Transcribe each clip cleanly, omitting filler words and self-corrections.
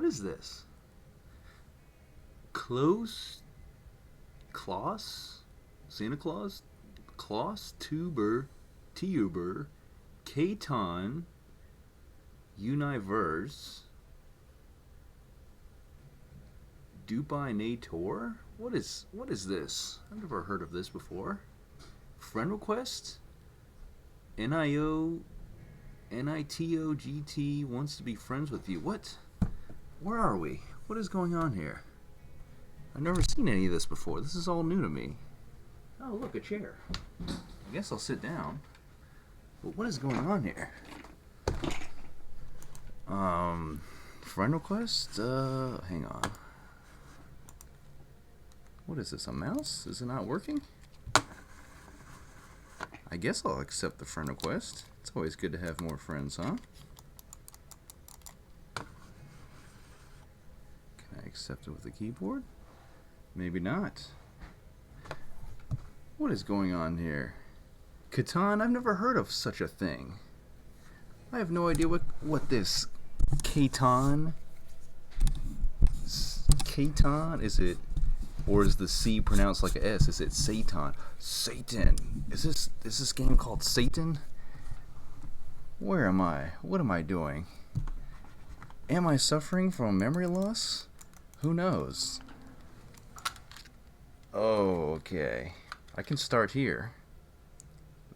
is this? Close Claus? Santa Claus? Claus Tuber Tuber Katon Universe Dubai Nator? What is this? I've never heard of this before. Friend request? NIO NITOGT wants to be friends with you. What? Where are we? What is going on here? I've never seen any of this before. This is all new to me. Oh, look, a chair. I guess I'll sit down. But what is going on here? Friend request? Hang on. What is this, a mouse? Is it not working? I guess I'll accept the friend request. It's always good to have more friends, huh? Can I accept it with the keyboard? Maybe not. What is going on here? Catan? I've never heard of such a thing. I have no idea what this Catan. Catan? Is it, or is the C pronounced like a S? Is it Satan? Satan. Is this game called Satan? Where am I? What am I doing? Am I suffering from memory loss? Who knows? Oh, okay. I can start here.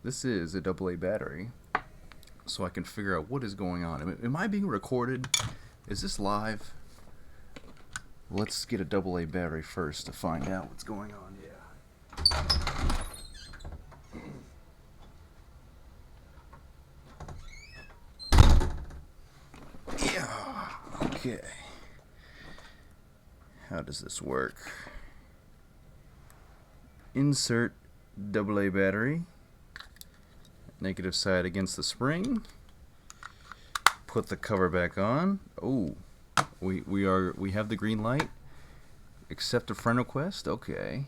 This is a AA battery, so I can figure out what is going on. Am I being recorded? Is this live? Let's get a AA battery first to find out what's going on. Yeah. Okay. How does this work? Insert AA battery. Negative side against the spring. Put the cover back on. Oh, we have the green light. Accept a friend request. Okay.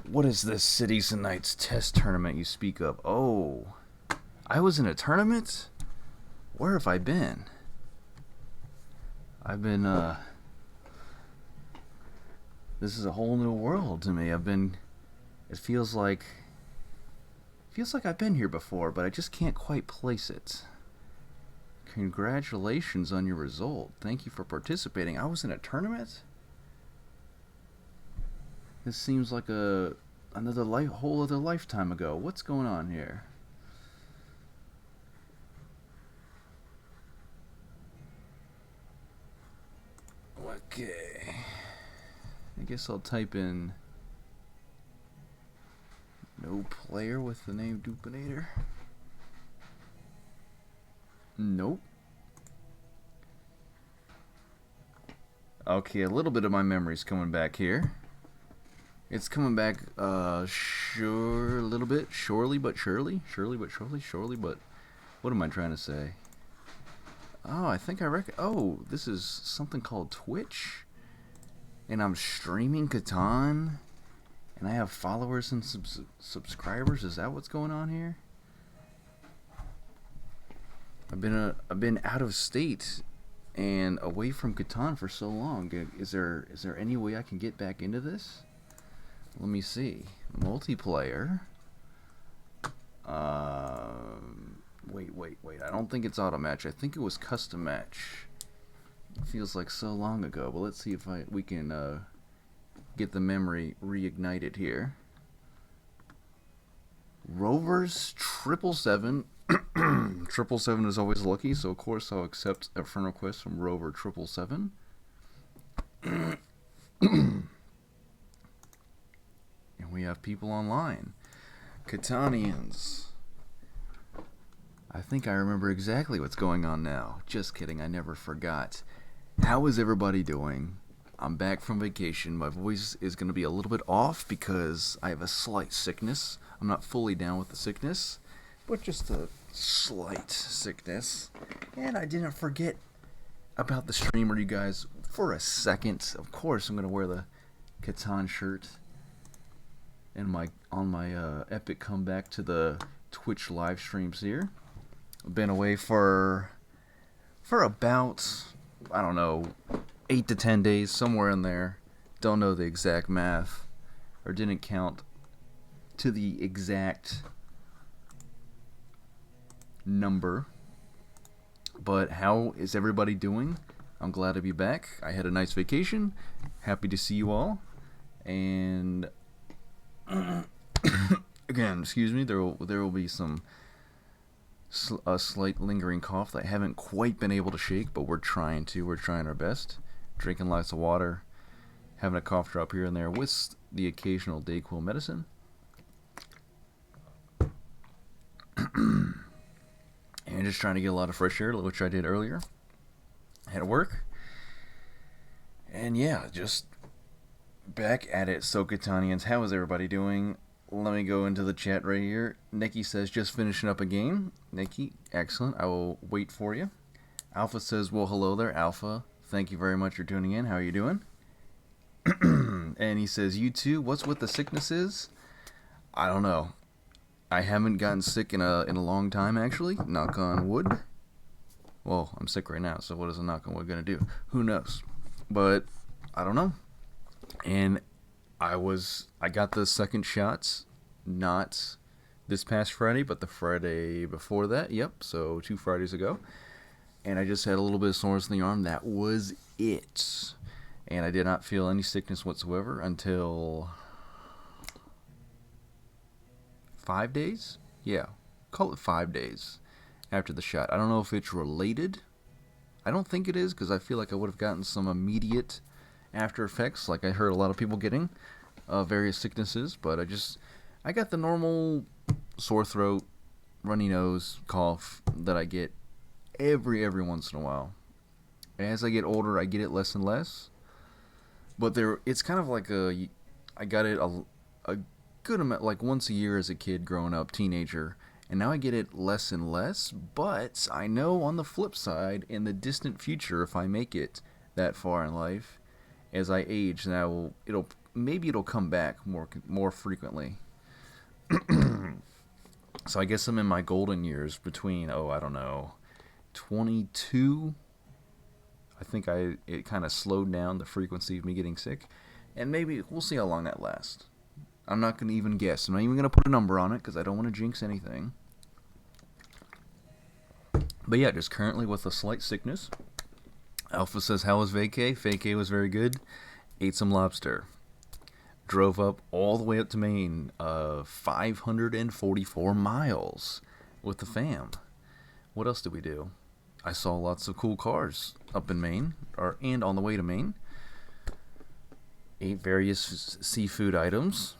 What is this Cities and Nights test tournament you speak of? Oh, I was in a tournament? Where have I been? This is a whole new world to me. It feels like I've been here before, but I just can't quite place it. Congratulations on your result. Thank you for participating. I was in a tournament? This seems like whole other lifetime ago. What's going on here? Okay. I guess I'll type in no player with the name Dupinator. Nope. Okay, a little bit of my memory's coming back here. It's coming back, a little bit, surely but surely, but what am I trying to say? Oh, I think I reckon. Oh, this is something called Twitch, and I'm streaming Catan, and I have followers and subscribers. Is that what's going on here? I've been out of state and away from Catan for so long. Is there any way I can get back into this? Let me see. Multiplayer. Wait. I don't think it's auto match. I think it was custom match. It feels like so long ago, but let's see if we can get the memory reignited here. Rovers 777. 777 is always lucky, so of course I'll accept a friend request from Rover 777. And we have people online. Catanians. I think I remember exactly what's going on now. Just kidding, I never forgot. How is everybody doing? I'm back from vacation. My voice is going to be a little bit off because I have a slight sickness. I'm not fully down with the sickness, but just a slight sickness. And I didn't forget about the streamer, you guys, for a second. Of course, I'm going to wear the Catan shirt and on my epic comeback to the Twitch live streams here. I've been away for for about, I don't know, 8 to 10 days, somewhere in there. Don't know the exact math, or didn't count to the exact number. But how is everybody doing? I'm glad to be back. I had a nice vacation. Happy to see you all. And again, excuse me, there will be a slight lingering cough that I haven't quite been able to shake, but we're trying our best. Drinking lots of water, having a cough drop here and there with the occasional Dayquil medicine. And just trying to get a lot of fresh air, which I did earlier. I had to work. And yeah, just back at it, Sokatanians. How is everybody doing? Let me go into the chat right here. Nikki says, just finishing up a game. Nikki, excellent. I will wait for you. Alpha says, well, hello there, Alpha. Thank you very much for tuning in. How are you doing? And he says, you too. What's with the sicknesses? I don't know. I haven't gotten sick in a long time, actually. Knock on wood. Well, I'm sick right now, so what is a knock on wood going to do? Who knows? But I don't know. And I got the second shots, not this past Friday, but the Friday before that. Yep, so 2 Fridays ago. And I just had a little bit of soreness in the arm. That was it. And I did not feel any sickness whatsoever until 5 days? Yeah, call it 5 days after the shot. I don't know if it's related. I don't think it is, because I feel like I would have gotten some immediate after effects, like I heard a lot of people getting various sicknesses, but I got the normal sore throat, runny nose, cough that I get every once in a while. As I get older, I get it less and less. But it's kind of like I got it a good amount, like once a year as a kid growing up, teenager, and now I get it less and less. But I know on the flip side, in the distant future, if I make it that far in life, as I age, now it'll come back more frequently. So I guess I'm in my golden years between I don't know, 22. I think it kind of slowed down the frequency of me getting sick, and maybe we'll see how long that lasts. I'm not going to even guess. I'm not even going to put a number on it because I don't want to jinx anything. But yeah, just currently with a slight sickness. Alpha says, how was vacay? Vacay was very good. Ate some lobster. Drove up all the way up to Maine, 544 miles with the fam. What else did we do? I saw lots of cool cars up in Maine, and on the way to Maine. Ate various seafood items.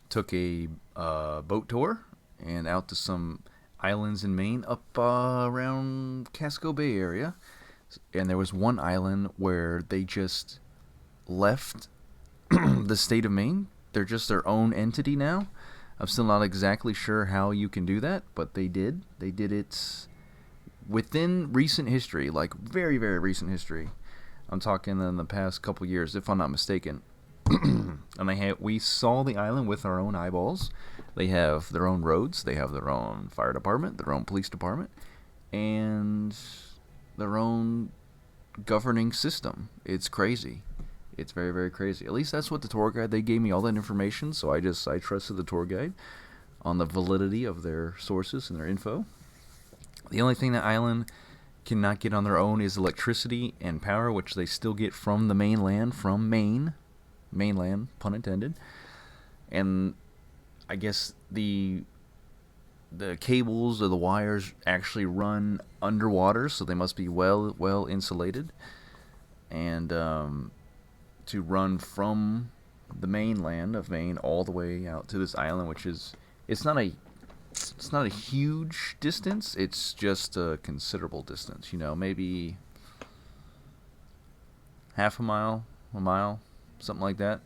Took a boat tour and out to some islands in Maine up around Casco Bay area. And there was one island where they just left the state of Maine. They're just their own entity now. I'm still not exactly sure how you can do that, but they did. They did it within recent history, like very, very recent history. I'm talking in the past couple years, if I'm not mistaken. And we saw the island with our own eyeballs. They have their own roads. They have their own fire department, their own police department, and their own governing system. It's crazy. It's very, very crazy. At least that's what the tour guide, they gave me all that information, so I trusted the tour guide on the validity of their sources and their info. The only thing that island cannot get on their own is electricity and power, which they still get from the mainland, from Maine. Mainland, pun intended. And I guess the cables or the wires actually run underwater, so they must be well insulated. And to run from the mainland of Maine all the way out to this island, which is it's not a huge distance. It's just a considerable distance. Maybe half a mile, something like that.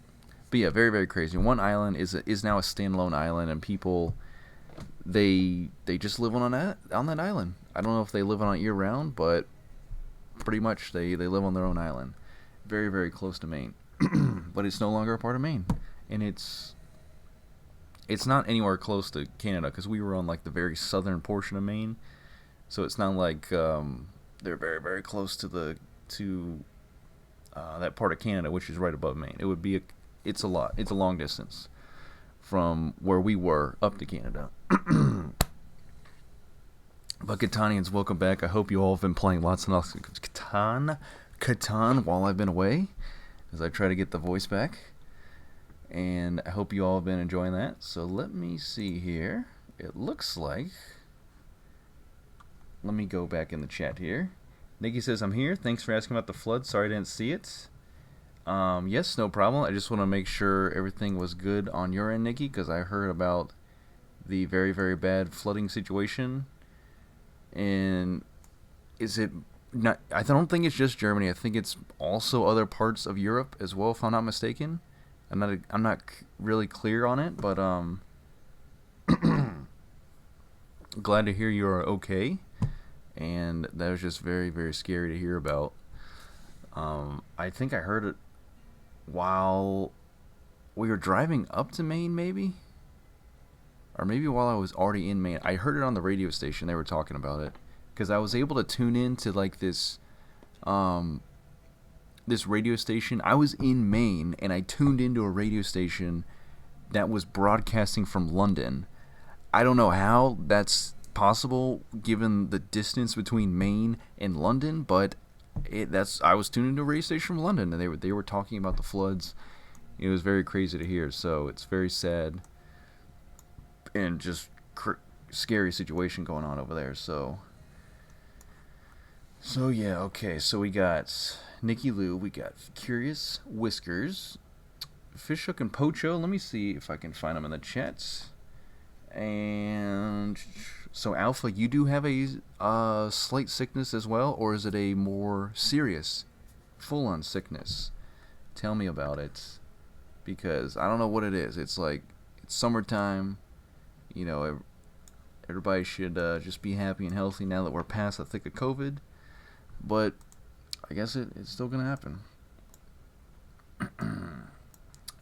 But yeah, very, very crazy. One island is now a standalone island, and people they just live on that island. I don't know if they live on it year round, but pretty much they live on their own island, very, very close to Maine. But it's no longer a part of Maine, and it's not anywhere close to Canada, because we were on like the very southern portion of Maine, So it's not like they're very very close to to that part of Canada, which is right above Maine. It's a lot. It's a long distance from where we were up to Canada. But Catanians, welcome back. I hope you all have been playing lots and lots of Catan while I've been away, as I try to get the voice back. And I hope you all have been enjoying that. So let me see here. It looks like... Let me go back in the chat here. Nikki says, I'm here. Thanks for asking about the flood. Sorry I didn't see it. Yes, no problem. I just want to make sure everything was good on your end, Nikki, because I heard about the very, very bad flooding situation. And is it not? I don't think it's just Germany. I think it's also other parts of Europe as well, if I'm not mistaken. I'm not really clear on it, but glad to hear you are okay. And that was just very, very scary to hear about. I think I heard it while we were driving up to Maine, maybe? Or maybe while I was already in Maine. I heard it on the radio station. They were talking about it. Because I was able to tune in to like this radio station. I was in Maine, and I tuned into a radio station that was broadcasting from London. I don't know how that's possible given the distance between Maine and London, but I was tuned into a radio station from London, and they were talking about the floods. It was very crazy to hear, so it's very sad and just scary situation going on over there. So yeah, okay. So we got Nikki Lou, we got Curious Whiskers, Fishhook and Pocho. Let me see if I can find them in the chat. And so Alpha, you do have a slight sickness as well, or is it a more serious, full-on sickness? Tell me about it, because I don't know what it is. It's like it's summertime. You know, everybody should just be happy and healthy now that we're past the thick of COVID. But I guess it's still going to happen.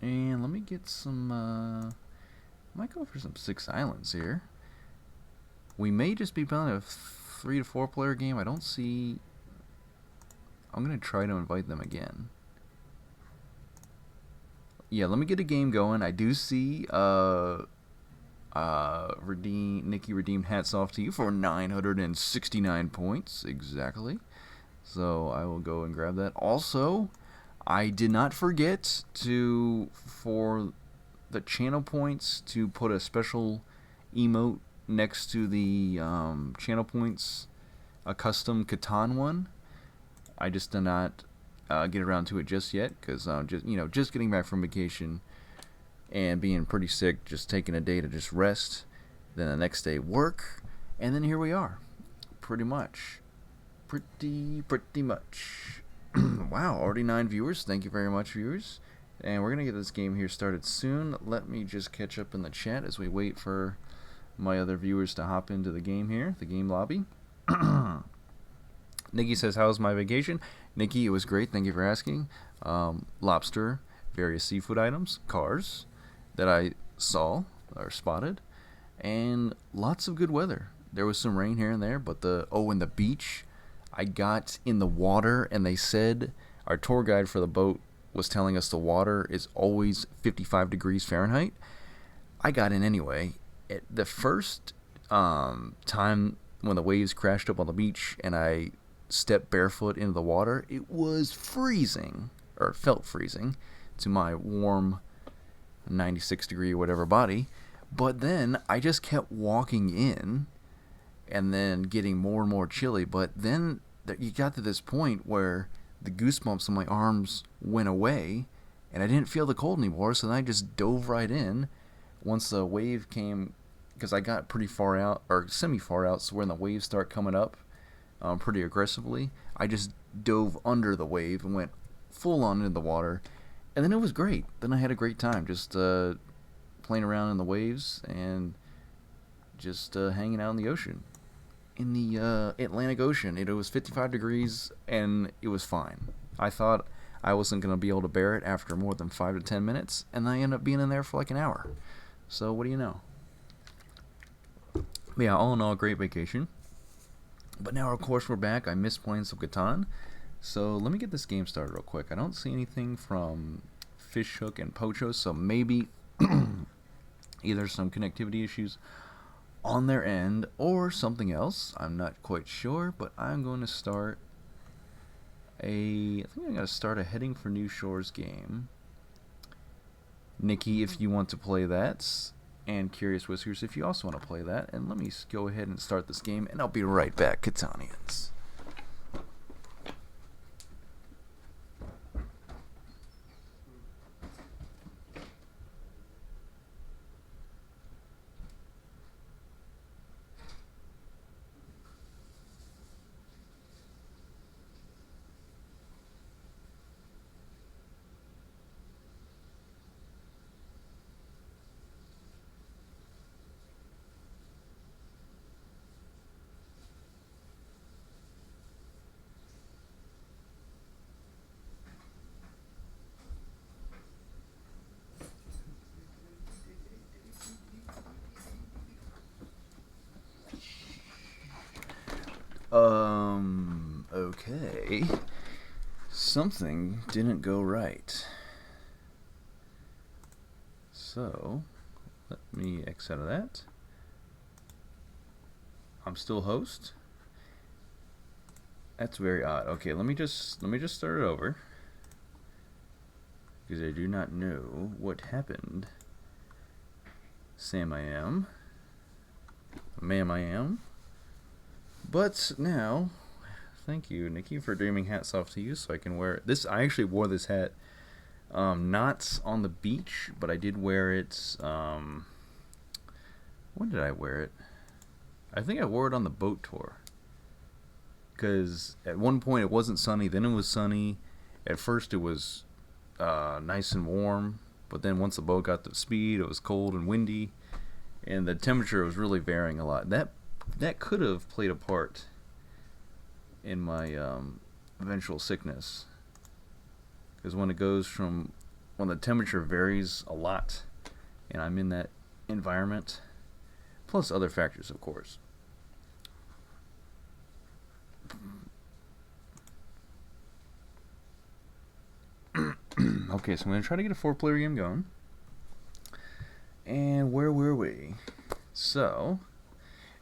And let me get some... might go for some Six Islands here. We may just be playing a 3 to 4 player game. I don't see... I'm going to try to invite them again. Yeah, let me get a game going. I do see... Nikki redeemed. Hats off to you for 969 points exactly. So I will go and grab that. Also, I did not forget for the channel points to put a special emote next to the channel points, a custom Catan one. I just did not get around to it just yet because just getting back from vacation. And being pretty sick, just taking a day to just rest, then the next day work, and then here we are. Pretty much. Wow, already 9 viewers. Thank you very much, viewers. And we're going to get this game here started soon. Let me just catch up in the chat as we wait for my other viewers to hop into the game here, the game lobby. Nikki says, how's my vacation? Nikki, it was great. Thank you for asking. Lobster, various seafood items, cars that I saw or spotted, and lots of good weather. There was some rain here and there, but and the beach, I got in the water, and they said our tour guide for the boat was telling us the water is always 55 degrees Fahrenheit. I got in anyway. The first time when the waves crashed up on the beach and I stepped barefoot into the water, it was freezing, or it felt freezing to my warm 96 degree whatever body. But then I just kept walking in and then getting more and more chilly. But then you got to this point where the goosebumps on my arms went away and I didn't feel the cold anymore. So then I just dove right in once the wave came, because I got pretty far out, or semi far out, so when the waves start coming up pretty aggressively, I just dove under the wave and went full on into the water. And then it was great. Then I had a great time just playing around in the waves and just hanging out in the ocean. In the Atlantic Ocean. It was 55 degrees and it was fine. I thought I wasn't going to be able to bear it after more than 5 to 10 minutes, and I ended up being in there for like an hour. So what do you know? But yeah, all in all, great vacation. But now, of course, we're back. I missed playing some Catan. So let me get this game started real quick. I don't see anything from Fishhook and Pocho, so maybe either some connectivity issues on their end or something else. I'm not quite sure, but I'm going to start I think I'm going to start a Heading for New Shores game. Nikki, if you want to play that, and Curious Whiskers, if you also want to play that. And let me go ahead and start this game, and I'll be right back, Catanians. Okay. Something didn't go right. So, let me X out of that. I'm still host. That's very odd. Okay, let me just start it over, because I do not know what happened. Sam I am. Ma'am I am. But now, thank you, Nikki, for dreaming. Hats off to you, so I can wear this. I actually wore this hat, not on the beach, but I did wear it. When did I wear it? I think I wore it on the boat tour. Because at one point it wasn't sunny, then it was sunny. At first it was nice and warm, but then once the boat got to speed, it was cold and windy, and the temperature was really varying a lot. That could have played a part in my eventual sickness, because when the temperature varies a lot, and I'm in that environment, plus other factors, of course. Okay, so I'm going to try to get a 4-player game going. And where were we? So,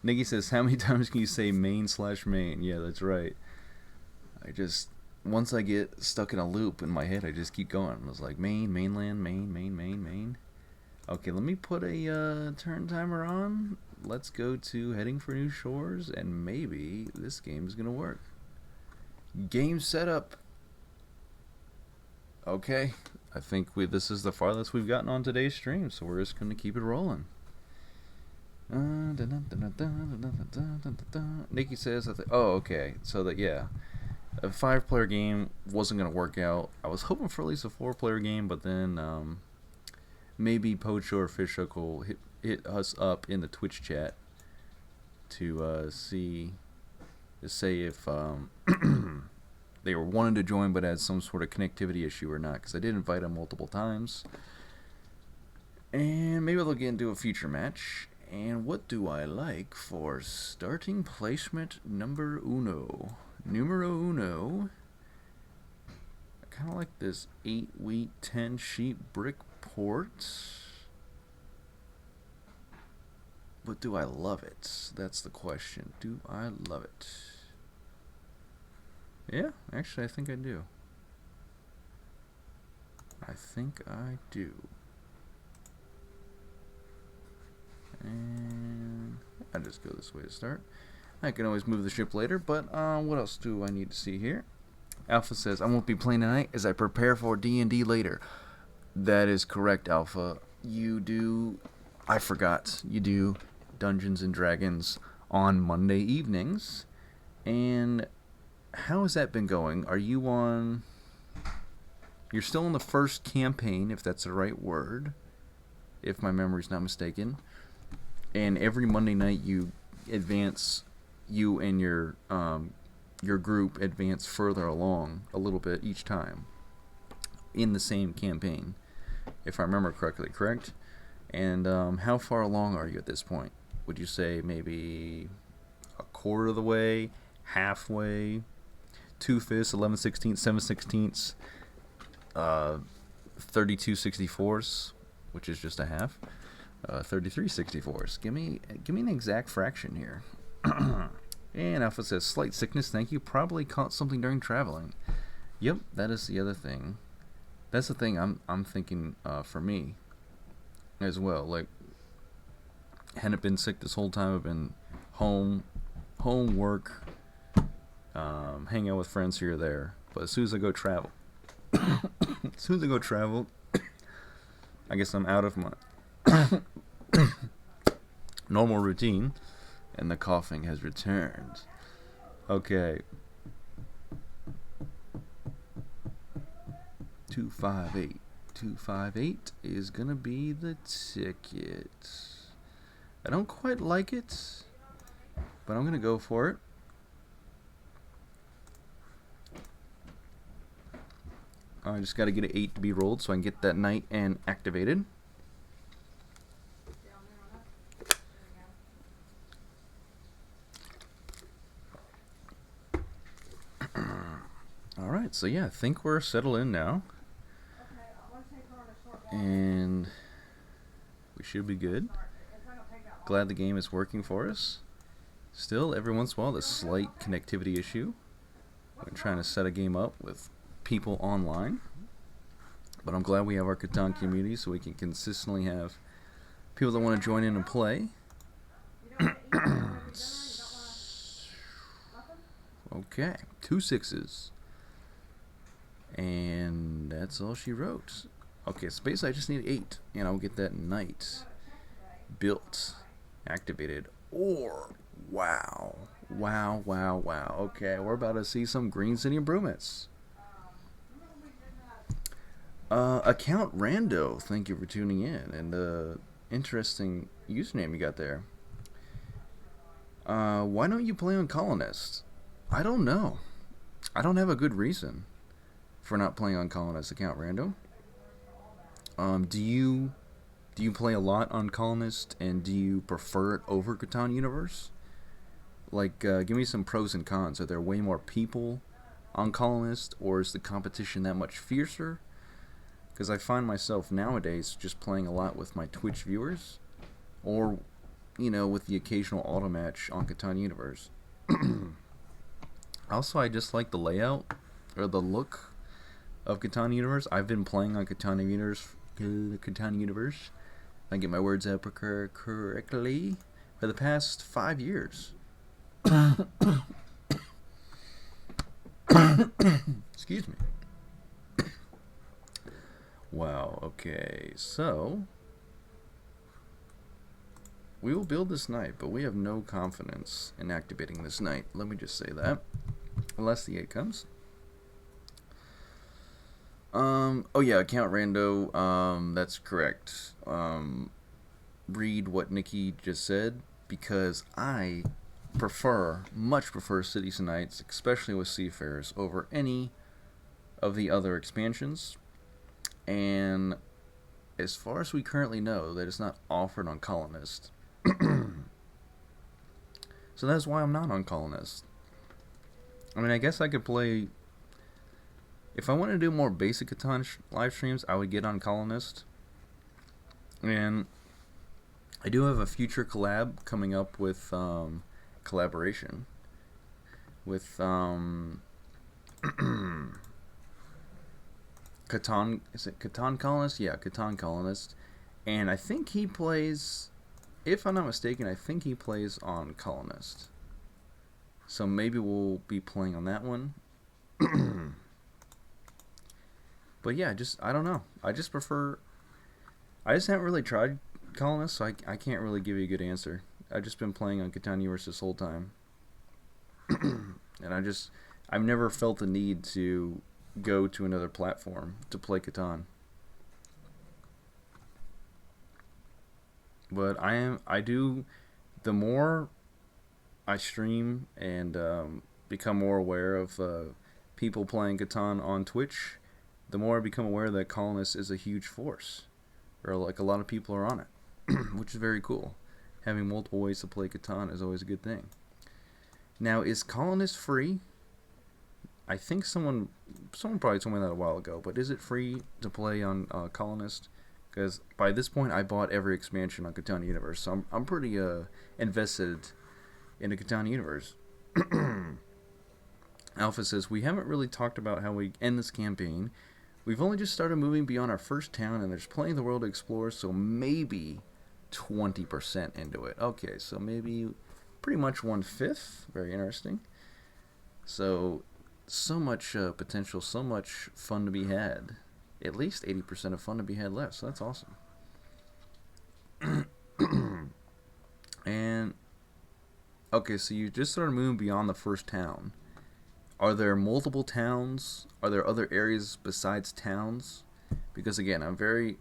Nikki says, how many times can you say main/main? Yeah, that's right. Once I get stuck in a loop in my head, I just keep going. I was like, mainland, main. Okay, let me put a turn timer on. Let's go to Heading for New Shores, and maybe this game is going to work. Game setup. Okay, I think this is the farthest we've gotten on today's stream, so we're just going to keep it rolling. Nikki says, oh, okay, so that, yeah, a 5-player game wasn't going to work out. I was hoping for at least a 4-player game, but then maybe Pocho or Fishhook will hit us up in the Twitch chat to say if they were wanting to join but had some sort of connectivity issue or not, because I did invite them multiple times. And maybe they'll get into a future match. And what do I like for starting placement numero uno? I kind of like this 8-wheat, 10-sheep brick port. But do I love it? That's the question. Do I love it? Yeah, actually, I think I do. And I just go this way to start. I can always move the ship later, but what else do I need to see here? Alpha says, I won't be playing tonight as I prepare for D&D later. That is correct, Alpha. You do Dungeons and Dragons on Monday evenings. And how has that been going? You're still in the first campaign, if that's the right word, if my memory's not mistaken. And every Monday night you and your group advance further along a little bit each time in the same campaign, if I remember correctly, correct? And how far along are you at this point? Would you say maybe a quarter of the way, halfway, 2/5, 11/16, 7/16, 32/64, which is just a half, 33/64. Give me an exact fraction here. And Alpha says slight sickness. Thank you. Probably caught something during traveling. Yep, that is the other thing. That's the thing I'm thinking for me as well. Like, hadn't been sick this whole time. I've been home, work, hang out with friends here or there. But as soon as I go travel, I guess I'm out of my normal routine, and the coughing has returned. Okay. 258. 258 is gonna be the ticket. I don't quite like it, but I'm gonna go for it. I just gotta get an 8 to be rolled so I can get that knight and activated. Alright, so yeah, I think we're settled in now. And we should be good. Glad the game is working for us. Still, every once in a while, the slight connectivity issue when trying to set a game up with people online. But I'm glad we have our Catan community so we can consistently have people that want to join in and play. Okay, 2 6s. And that's all she wrote. Okay, space, I just need 8, and I'll get that knight built, activated. Or, wow. Okay, we're about to see some Green City improvements. Account Rando, thank you for tuning in, and interesting username you got there. Why don't you play on Colonist? I don't know. I don't have a good reason for not playing on Colonist, Account Rando. Do you play a lot on Colonist, and do you prefer it over Catan Universe? Like, give me some pros and cons. Are there way more people on Colonist, or is the competition that much fiercer? Because I find myself nowadays just playing a lot with my Twitch viewers, or, with the occasional auto match on Catan Universe. Also, I just like the layout, or the look of Catan Universe. I've been playing on Catan Universe, I get my words out correctly, for the past 5 years. Excuse me. Wow, okay, so we will build this knight, but we have no confidence in activating this knight. Let me just say that. Unless the 8 comes. Oh yeah, Account Rando, that's correct. Read what Nikki just said, because I much prefer Cities and Knights, especially with Seafarers, over any of the other expansions. And as far as we currently know, that is not offered on Colonist. So that's why I'm not on Colonist. I mean, I guess I could play... If I want to do more basic Catan live streams, I would get on Colonist. And I do have a future collab coming up with collaboration with Catan. Is it Catan Colonist? Yeah, Catan Colonist. And I think he plays, if I'm not mistaken, I think he plays on Colonist. So maybe we'll be playing on that one. But yeah, I don't know. I just haven't really tried Colonist, so I can't really give you a good answer. I've just been playing on Catan Universe this whole time. And I've never felt the need to go to another platform to play Catan. But the more I stream and become more aware of people playing Catan on Twitch, the more I become aware that Colonist is a huge force, or like a lot of people are on it, which is very cool. Having multiple ways to play Catan is always a good thing. Now, is Colonist free? I think someone probably told me that a while ago, but is it free to play on Colonist? Because by this point, I bought every expansion on Catan Universe, so I'm pretty invested in the Catan Universe. Alpha says, we haven't really talked about how we end this campaign. We've only just started moving beyond our first town, and there's plenty of the world to explore, so maybe 20% into it. Okay, so maybe pretty much 1/5. Very interesting. So much potential, so much fun to be had. At least 80% of fun to be had left, so that's awesome. And, okay, so you just started moving beyond the first town. Are there multiple towns? Are there other areas besides towns? Because again, I'm very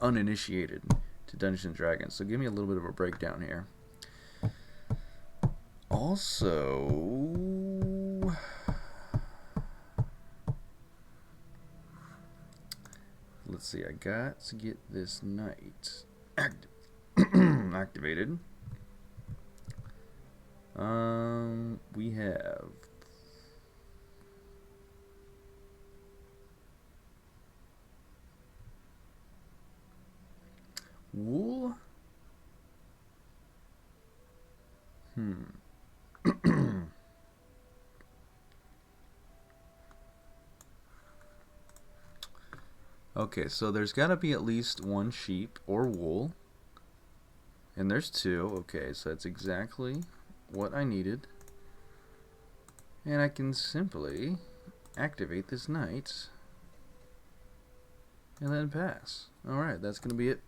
uninitiated to Dungeons and Dragons, so give me a little bit of a breakdown here. Also, let's see, I got to get this knight activated. We have wool. Okay, so there's got to be at least one sheep or wool. And there's two. Okay, so that's exactly what I needed. And I can simply activate this knight and then pass. Alright, that's going to be it.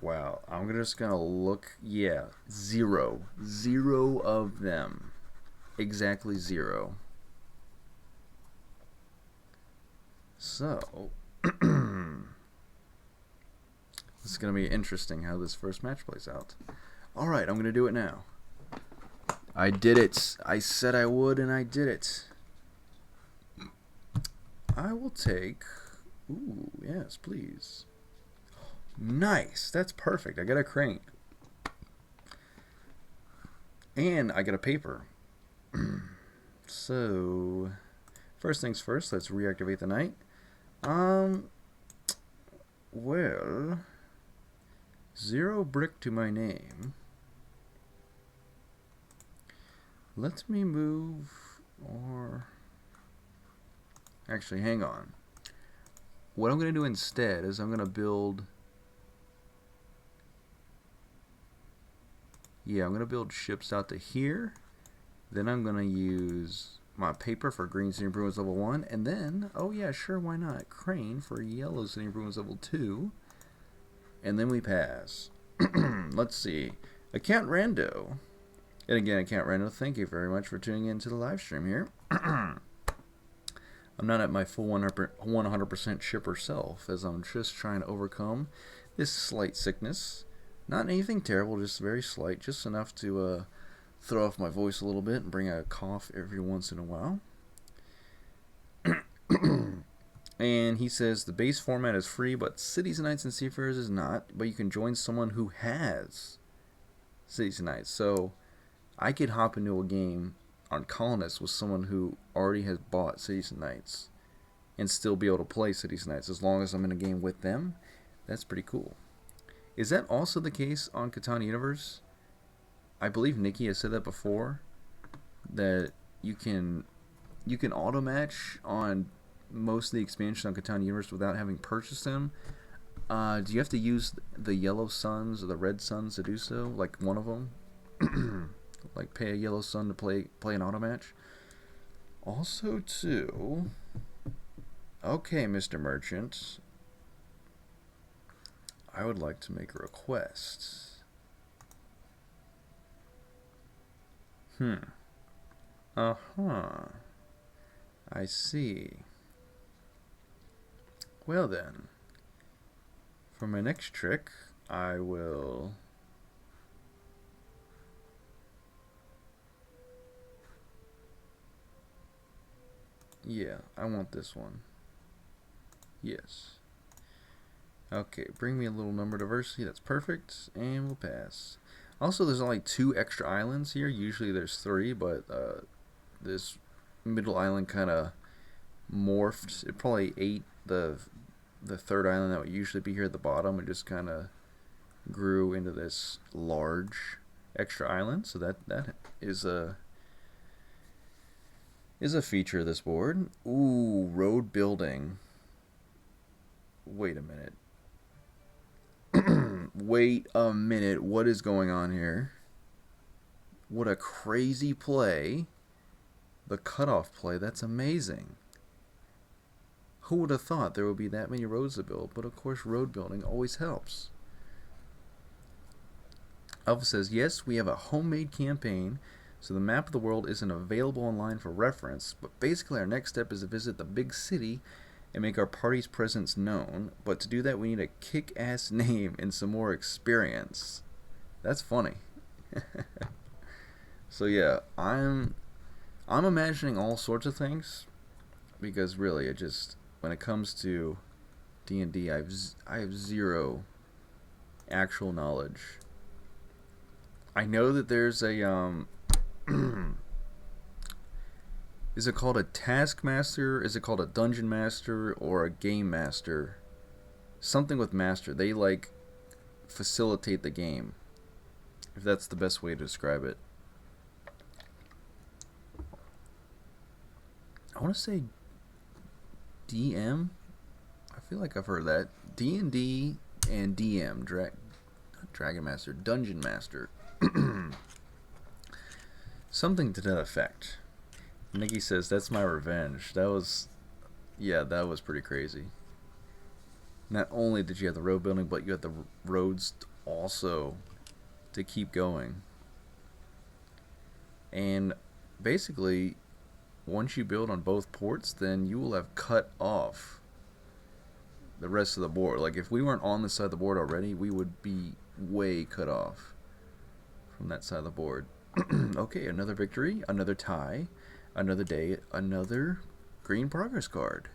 Wow, I'm just going to look. Yeah, 0. 0 of them. Exactly 0. So, it's going to be interesting how this first match plays out. Alright, I'm going to do it now. I did it. I said I would, and I did it. I will take... Ooh, yes, please. Nice. That's perfect. I got a crane. And I got a paper. So, first things first, let's reactivate the knight. Well, 0 brick to my name. Let me move, or... Actually, hang on. What I'm going to do instead is I'm going to build... Yeah, I'm going to build ships out to here. Then I'm going to use my paper for Green City Improvements level 1. And then, oh yeah, sure, why not? Crane for Yellow City Improvements level 2. And then we pass. Let's see. Account Rando. And again, Account Rando, thank you very much for tuning in to the live stream here. I'm not at my full 100% shipper self, as I'm just trying to overcome this slight sickness. Not anything terrible, just very slight, just enough to throw off my voice a little bit and bring a cough every once in a while. And he says the base format is free, but Cities and Knights and Seafarers is not. But you can join someone who has Cities and Knights. So I could hop into a game on Colonists with someone who already has bought Cities and Knights and still be able to play Cities and Knights as long as I'm in a game with them. That's pretty cool. Is that also the case on Catan Universe? I believe Nikki has said that before, that you can auto match on most of the expansions on Catan Universe without having purchased them. Do you have to use the Yellow Suns or the Red Suns to do so? Like one of them, like pay a Yellow Sun to play an auto match. Also, too. Okay, Mr. Merchant. I would like to make a request. I see. Well then, for my next trick, I will... Yeah, I want this one. Yes. Okay, bring me a little number diversity. That's perfect, and we'll pass. Also, there's only 2 extra islands here. Usually there's 3, but this middle island kind of morphed. It probably ate the third island that would usually be here at the bottom. It just kind of grew into this large extra island. So that is a feature of this board. Ooh, road building. Wait a minute. Wait a minute. What is going on here? What a crazy play. The cutoff play. That's amazing. Who would have thought there would be that many roads to build? But of course, road building always helps. Alpha says, yes, we have a homemade campaign, so the map of the world isn't available online for reference, but basically our next step is to visit the big city and make our party's presence known. But to do that, we need a kick-ass name and some more experience. That's funny. So yeah, I'm imagining all sorts of things, because really, it just, when it comes to D&D, I have zero actual knowledge. I know that there's a is it called a taskmaster? Is it called a dungeon master or a game master? Something with master. They like facilitate the game, if that's the best way to describe it. I want to say DM. I feel like I've heard that. D&D and DM, Dragon Master, Dungeon Master. Something to that effect. Nikki says, that's my revenge. That was pretty crazy. Not only did you have the road building, but you had the roads also to keep going. And basically, once you build on both ports, then you will have cut off the rest of the board. Like, if we weren't on this side of the board already, we would be way cut off from that side of the board. Okay, another victory, another tie, another day, another green progress card.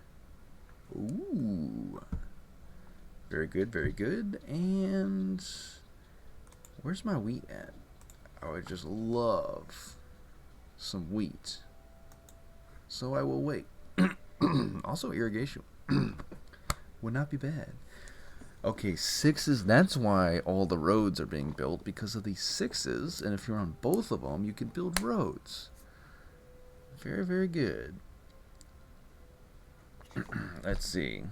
Ooh. Very good, very good. And where's my wheat at? I would just love some wheat. So I will wait. Also, irrigation would not be bad. Okay, 6s. That's why all the roads are being built, because of these 6s. And if you're on both of them, you can build roads. Very, very good. Let's see.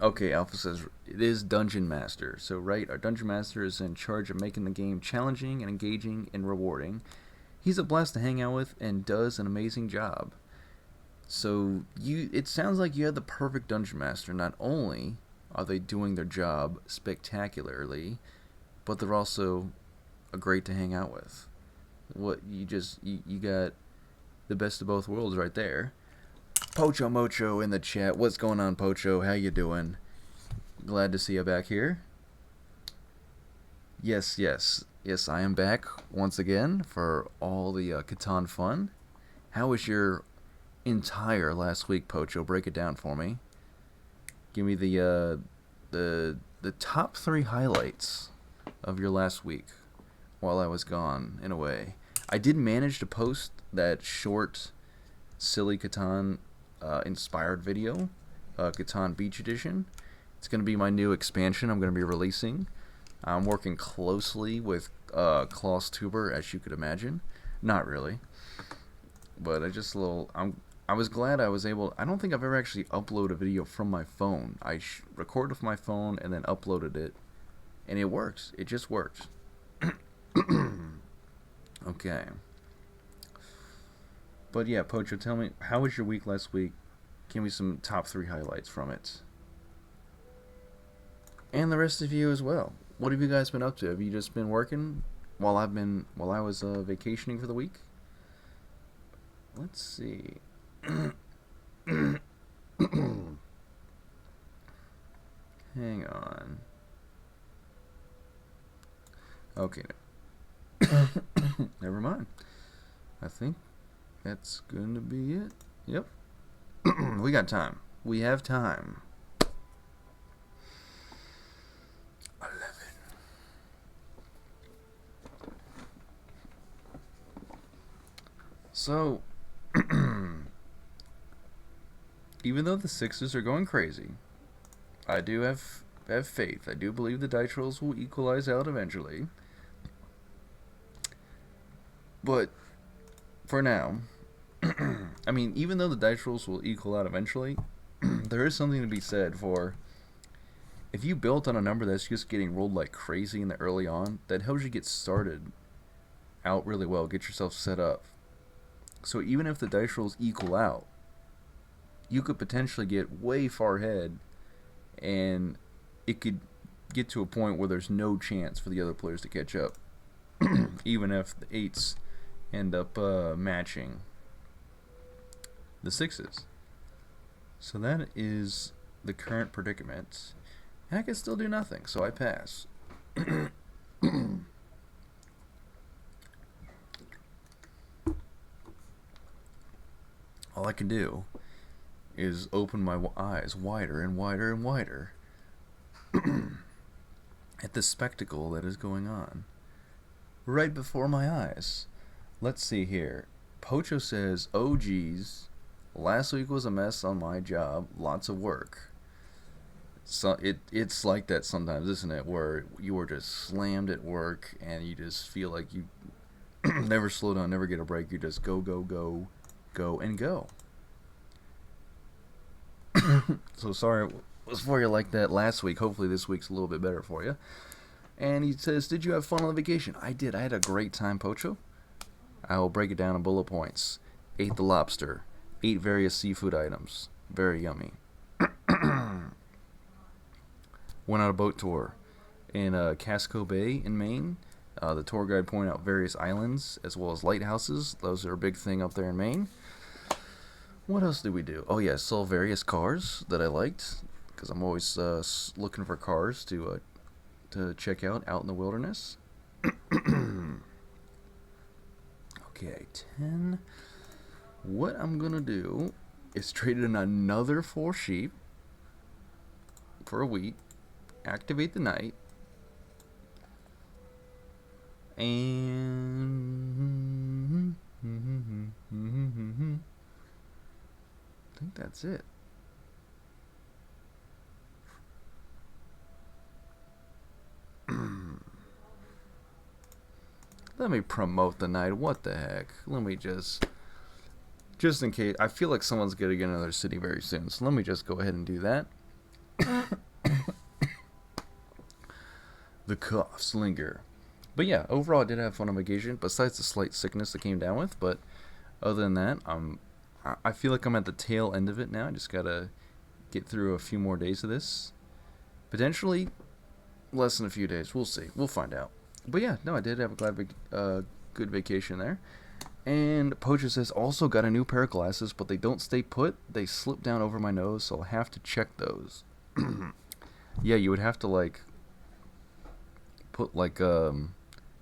Okay, Alpha says it is Dungeon Master. So, right, our Dungeon Master is in charge of making the game challenging and engaging and rewarding. He's a blast to hang out with and does an amazing job. So, it sounds like you had the perfect Dungeon Master. Not only are they doing their job spectacularly, but they're also a great to hang out with. You got the best of both worlds right there. Pocho Mocho in the chat. What's going on, Pocho? How you doing? Glad to see you back here. Yes, I am back once again for all the Catan fun. How was your entire last week, Pocho? Break it down for me. Give me the top 3 highlights of your last week while I was gone, in a way. I did manage to post that short, silly Catan inspired video, Catan Beach Edition. It's going to be my new expansion I'm going to be releasing. I'm working closely with Klaus Tuber, as you could imagine. Not really, but I was glad I was able. I don't think I've ever actually uploaded a video from my phone. I recorded with my phone and then uploaded it, and it works. It just works. Okay. But yeah, Pocho, tell me, how was your week last week? Give me some top 3 highlights from it. And the rest of you as well. What have you guys been up to? Have you just been working while I was vacationing for the week? Let's see. Hang on. Okay. Never mind. I think that's going to be it. Yep. We got time. We have time. So, even though the sixes are going crazy, I do have faith. I do believe the dice rolls will equalize out eventually. But for now, I mean, even though the dice rolls will equal out eventually, there is something to be said for if you built on a number that's just getting rolled like crazy in the early on, that helps you get started out really well, get yourself set up. So even if the dice rolls equal out, you could potentially get way far ahead, and it could get to a point where there's no chance for the other players to catch up, even if the eights end up matching the sixes. So that is the current predicament. And I can still do nothing, so I pass. All I can do is open my eyes wider and wider and wider at the spectacle that is going on right before my eyes. Let's see here. Pocho says, "Oh geez, last week was a mess on my job. Lots of work." So it's like that sometimes, isn't it? Where you are just slammed at work and you just feel like you never slow down, never get a break. You just go, go, go, go, and go. So sorry it was for you like that last week. Hopefully this week's a little bit better for you. And he says, "Did you have fun on the vacation?" I did. I had a great time, Pocho. I will break it down in bullet points. Ate the lobster. Ate various seafood items. Very yummy. Went on a boat tour in Casco Bay in Maine. The tour guide pointed out various islands as well as lighthouses. Those are a big thing up there in Maine. What else did we do? Oh yeah, saw various cars that I liked because I'm always looking for cars to check out in the wilderness. Okay, 10. What I'm gonna do is trade in another 4 sheep for a wheat. Activate the night. And I think that's it. Let me promote the night. What the heck? Let me just in case. I feel like someone's going to get another city very soon. So let me just go ahead and do that. The coughs linger. But yeah, overall I did have fun on vacation, besides the slight sickness that came down with. But other than that, I feel like I'm at the tail end of it now. I just got to get through a few more days of this. Potentially less than a few days. We'll see. We'll find out. But yeah, no, I did have a good vacation there. And Poacher says, also got a new pair of glasses, but they don't stay put. They slip down over my nose, so I'll have to check those. Yeah, you would have to like put like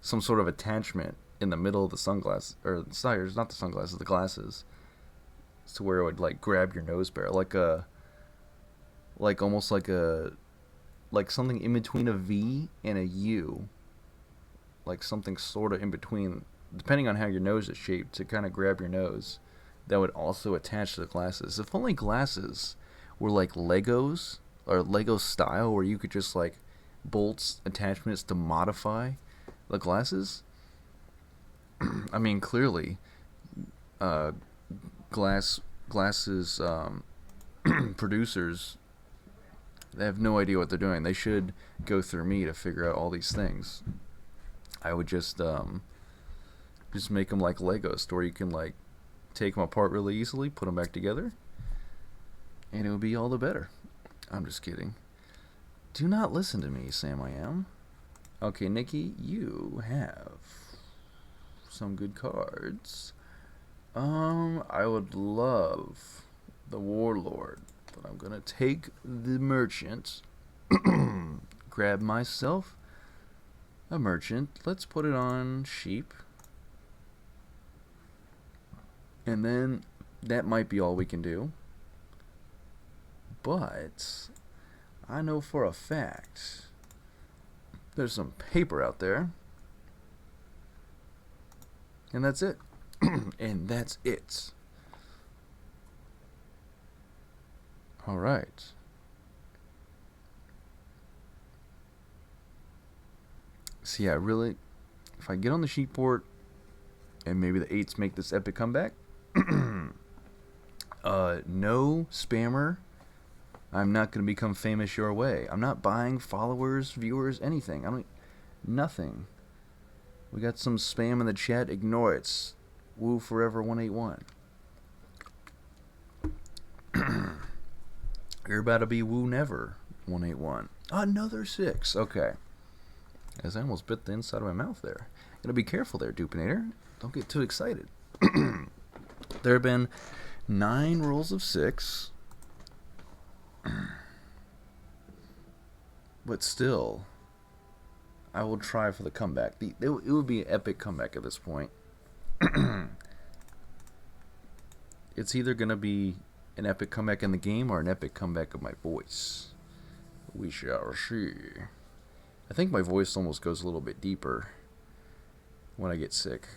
some sort of attachment in the middle of the sunglasses, or sorry, not the sunglasses, the glasses, to where it would like grab your nose barrel, like almost like something in between a V and a U, like something sort of in between, depending on how your nose is shaped, to kind of grab your nose. That would also attach to the glasses. If only glasses were like Legos or Lego style, where you could just like bolts attachments to modify the glasses. I mean, clearly, glasses producers, they have no idea what they're doing. They should go through me to figure out all these things. I would just make them like Legos, where you can like take them apart really easily, put them back together, and it would be all the better. I'm just kidding. Do not listen to me, Sam I am. Okay, Nikki, you have some good cards. I would love the Warlord, but I'm gonna take the Merchant. Grab myself a Merchant. Let's put it on Sheep. And then that might be all we can do. But I know for a fact there's some paper out there. And that's it. And that's it. Alright. So yeah, really, if I get on the sheet port and maybe the 8s make this epic comeback, no spammer. I'm not going to become famous your way. I'm not buying followers, viewers, anything. I don't. Nothing. We got some spam in the chat. Ignore it. Woo forever 181. You're about to be woo never 181. Another 6. Okay. As I almost bit the inside of my mouth there. Gotta be careful there, Dupinator. Don't get too excited. There have been 9 rolls of 6. But still, I will try for the comeback. It would be an epic comeback at this point. It's either going to be an epic comeback in the game or an epic comeback of my voice. We shall see. I think my voice almost goes a little bit deeper when I get sick.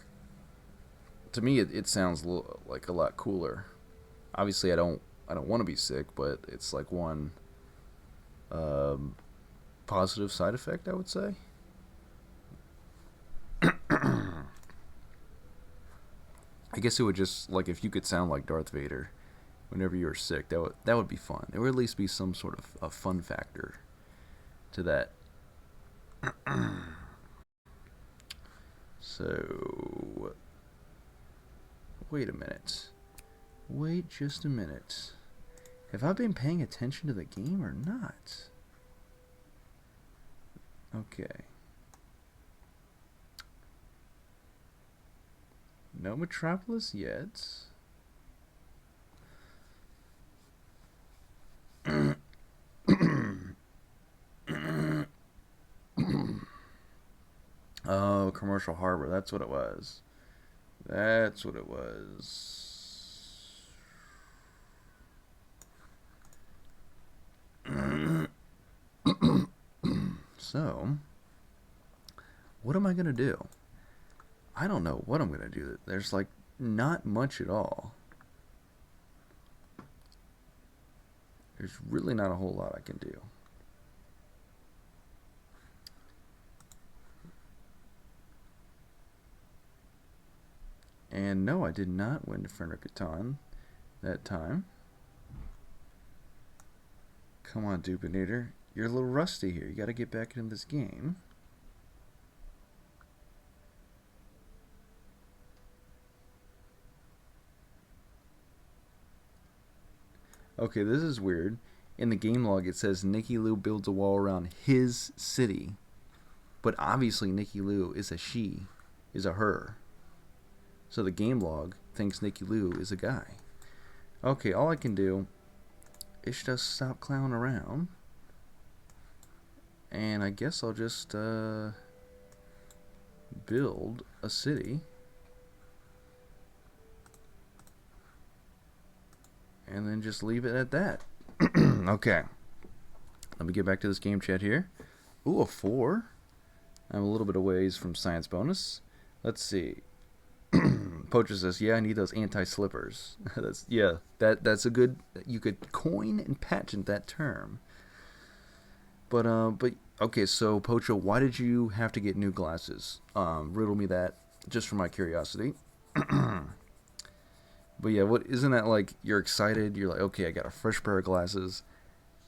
To me, it sounds like a lot cooler. Obviously, I don't want to be sick, but it's like one positive side effect, I would say. I guess it would just, like, if you could sound like Darth Vader whenever you were sick, that would be fun. There would at least be some sort of a fun factor to that. So, wait a minute. Wait just a minute. Have I been paying attention to the game or not? Okay. No Metropolis yet. Oh, Commercial Harbor. That's what it was. That's what it was. So, what am I going to do? I don't know what I'm going to do. There's like not much at all. There's really not a whole lot I can do. And no, I did not win Inferno Catan that time. Come on, Dupinator. You're a little rusty here. You got to get back into this game. Okay, this is weird. In the game log, it says Nikki Lou builds a wall around his city. But obviously, Nikki Lou is a she, is a her. So the game log thinks Nikki Lou is a guy. Okay, all I can do is just stop clowning around. And I guess I'll just build a city. And then just leave it at that. Okay. Let me get back to this game chat here. Ooh, a 4. I'm a little bit away from science bonus. Let's see. Poacher says, yeah, I need those anti-slippers. That's a good, you could coin and patent that term. But okay, so Poacher, why did you have to get new glasses? Riddle me that, just for my curiosity. But yeah, what isn't that like? You're excited. You're like, okay, I got a fresh pair of glasses.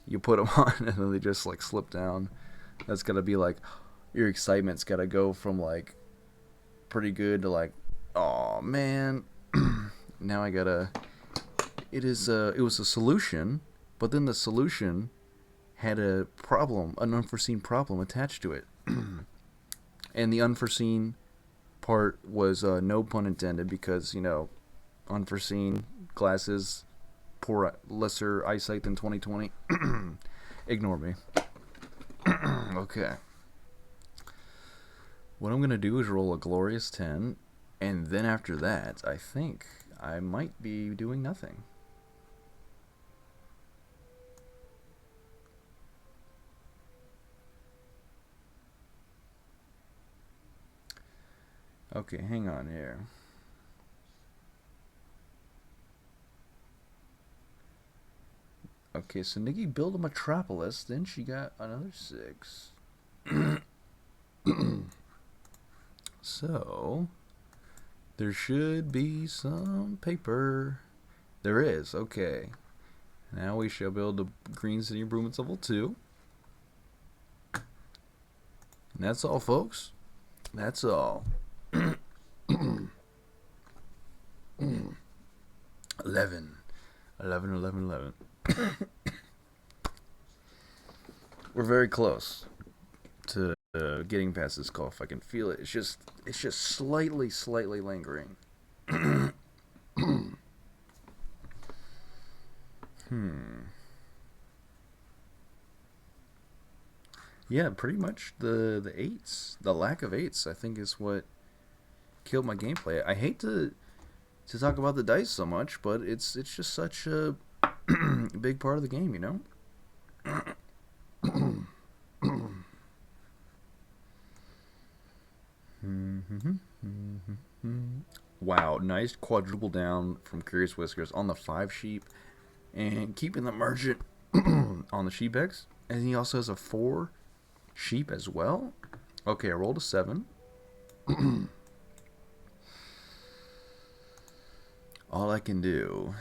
You put them on, and then they just like slip down. That's gotta be like, your excitement's gotta go from like pretty good to like, oh man, now I gotta. It was a solution, but then the solution had a problem, an unforeseen problem attached to it, and the unforeseen part was no pun intended, because unforeseen glasses, poor, lesser eyesight than 2020. Ignore me. Okay. What I'm gonna do is roll a glorious 10, and then after that, I think I might be doing nothing. Okay, hang on here. Okay, so Nikki built a metropolis, then she got another 6. So, there should be some paper. There is, okay. Now we shall build the Green City Improvements Level 2. And that's all, folks. That's all. 11. 11. We're very close to getting past this cough. I can feel it. It's just slightly lingering. Yeah, pretty much the 8s, the lack of 8s, I think is what killed my gameplay. I hate to talk about the dice so much, but it's just such a big part of the game, you know? Wow, nice quadruple down from Curious Whiskers on the 5 sheep and keeping the merchant on the sheep X. And he also has a 4 sheep as well. Okay, I rolled a 7. All I can do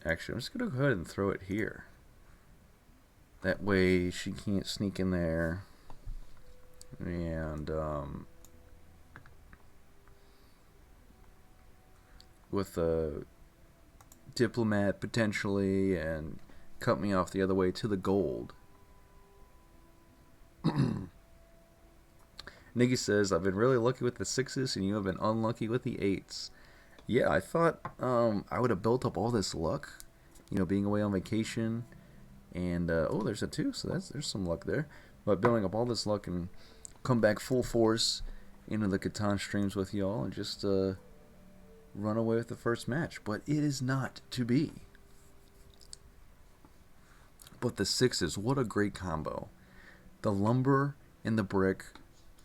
actually, I'm just gonna go ahead and throw it here. That way she can't sneak in there. And with a diplomat potentially, and cut me off the other way to the gold. Nikki says, I've been really lucky with the 6s and you have been unlucky with the 8s. Yeah, I thought I would have built up all this luck, you know, being away on vacation. And, oh, there's a 2, so there's some luck there. But building up all this luck and come back full force into the Catan streams with y'all and just run away with the first match. But it is not to be. But the 6s, what a great combo. The lumber and the brick,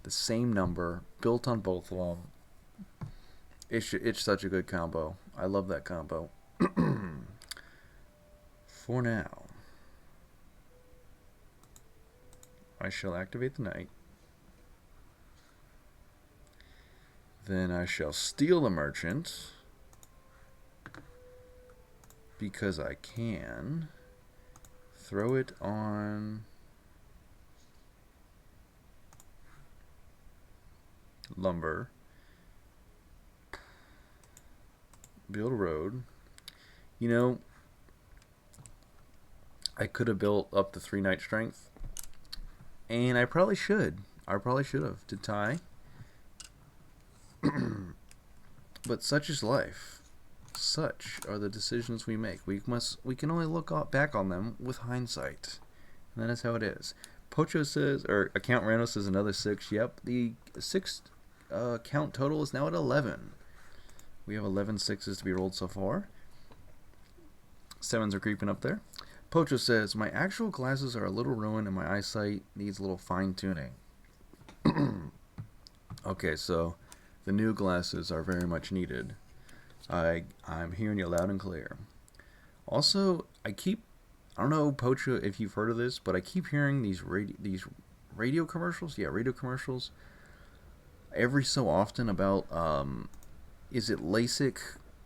the same number, built on both of them. It's such a good combo. I love that combo. For now, I shall activate the knight. Then I shall steal the merchant, because I can. Throw it on lumber. Build a road. You know, I could have built up the 3 knight strength, and I probably should. I probably should have to tie. But such is life. Such are the decisions we make. We can only look back on them with hindsight. And that is how it is. Pocho says, or Account Rando says another 6. Yep, the 6 count total is now at 11. We have 11 6s to be rolled so far. 7s are creeping up there. Pocho says, my actual glasses are a little ruined and my eyesight needs a little fine tuning. Okay, so the new glasses are very much needed. I'm hearing you loud and clear. Also, I don't know, Pocho, if you've heard of this, but I keep hearing these radio commercials. Yeah, radio commercials. Every so often about, is it LASIK,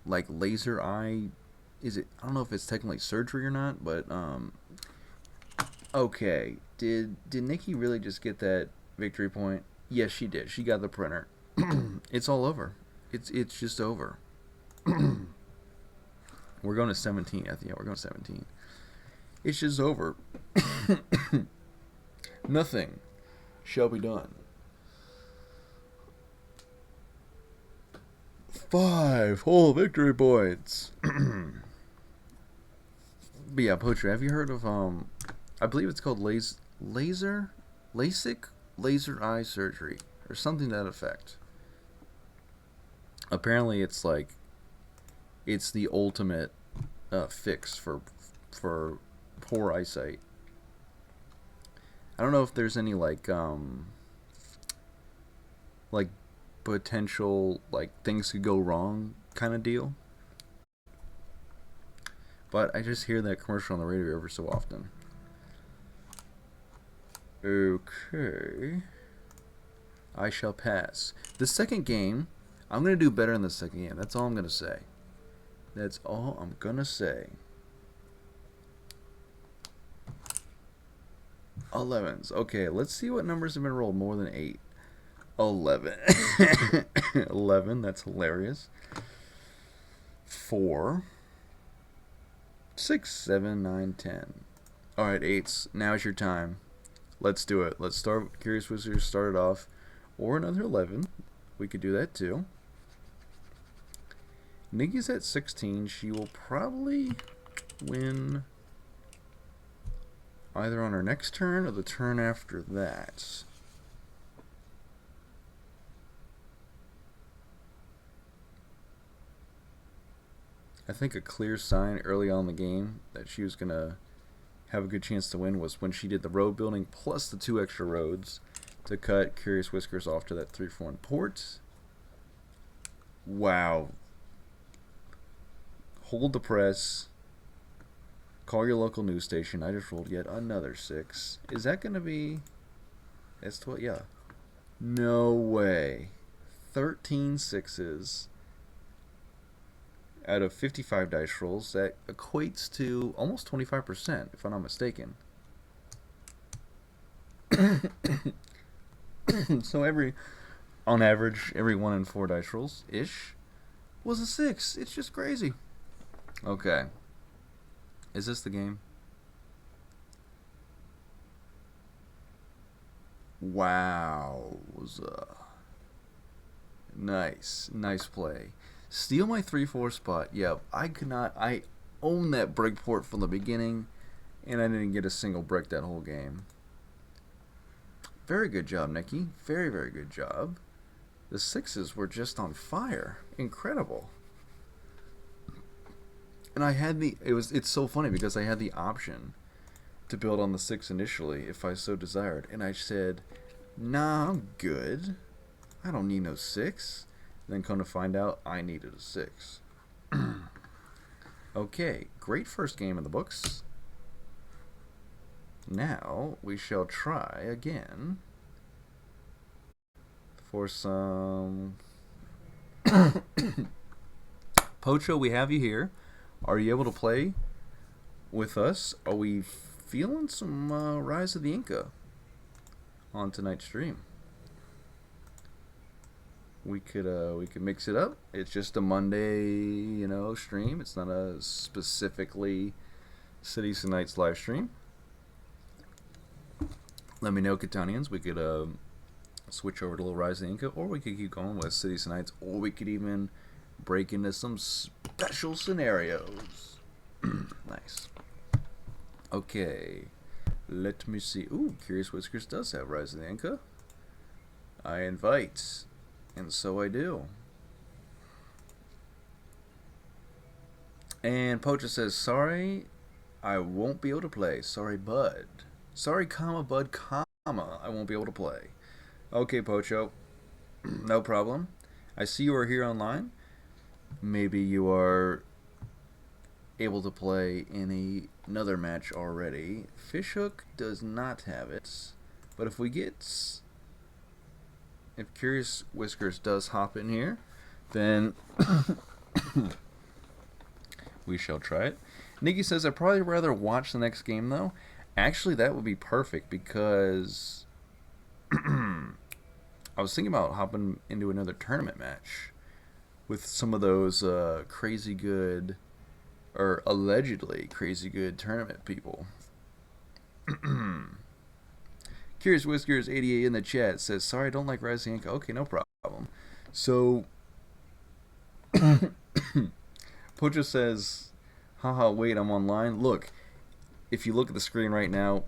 like laser eye? Is it? I don't know if it's technically surgery or not, but okay. Did Nikki really just get that victory point? Yes, she did. She got the printer. It's all over. It's just over. We're going to 17. Yeah, we're going to 17. It's just over. Nothing shall be done. 5 whole victory points. But yeah, Poacher, have you heard of I believe it's called LASIK laser eye surgery or something to that effect. Apparently it's like it's the ultimate fix for poor eyesight. I don't know if there's any like potential like things could go wrong kind of deal. But I just hear that commercial on the radio every so often. Okay. I shall pass. The second game, I'm going to do better in the second game. That's all I'm going to say. That's all I'm going to say. 11s. Okay, let's see what numbers have been rolled more than 8. 11. 11, that's hilarious. 4. 6, 7, 9, 10. Alright, 8s. Now's your time. Let's do it. Let's start. Curious Whiskers started off. Or another 11. We could do that too. Nikki's at 16. She will probably win either on her next turn or the turn after that. I think a clear sign early on in the game that she was going to have a good chance to win was when she did the road building plus the 2 extra roads to cut Curious Whiskers off to that 3-for-1 port. Wow. Hold the press. Call your local news station. I just rolled yet another 6. Is that going to be... That's 12? Yeah. No way. 13 6s out of 55 dice rolls. That equates to almost 25%, if I'm not mistaken. So on average, every 1 in 4 dice rolls-ish was a 6. It's just crazy. Okay. Is this the game? Wow. Nice. Nice play. Steal my 3-4 spot. Yep, I could not. I owned that brick port from the beginning, and I didn't get a single brick that whole game. Very good job, Nikki. Very, very good job. The 6s were just on fire. Incredible. And I had it's so funny because I had the option to build on the 6 initially if I so desired. And I said, nah, I'm good. I don't need no 6. Then come to find out, I needed a 6. Okay, great first game in the books. Now, we shall try again for some... Pocho, we have you here. Are you able to play with us? Are we feeling some Rise of the Inca on tonight's stream? We could mix it up. It's just a Monday, stream. It's not a specifically Cities and Nights live stream. Let me know, Catanians. We could switch over to a little Rise of the Inca, or we could keep going with Cities and Nights, or we could even break into some special scenarios. Nice. Okay. Let me see. Ooh, Curious Whiskers does have Rise of the Inca. I invite. And so I do. And Pocha says, sorry, I won't be able to play. Sorry, bud. Sorry, bud, I won't be able to play. Okay, Pocho. No problem. I see you are here online. Maybe you are able to play in another match already. Fishhook does not have it. But if Curious Whiskers does hop in here, then we shall try it. Nikki says, I'd probably rather watch the next game, though. Actually, that would be perfect because I was thinking about hopping into another tournament match with some of those crazy good, or allegedly crazy good tournament people. Curious Whiskers 88 in the chat says, sorry, I don't like Rise of the Inca. Okay, no problem. So, Pocho says, haha, wait, I'm online. Look, if you look at the screen right now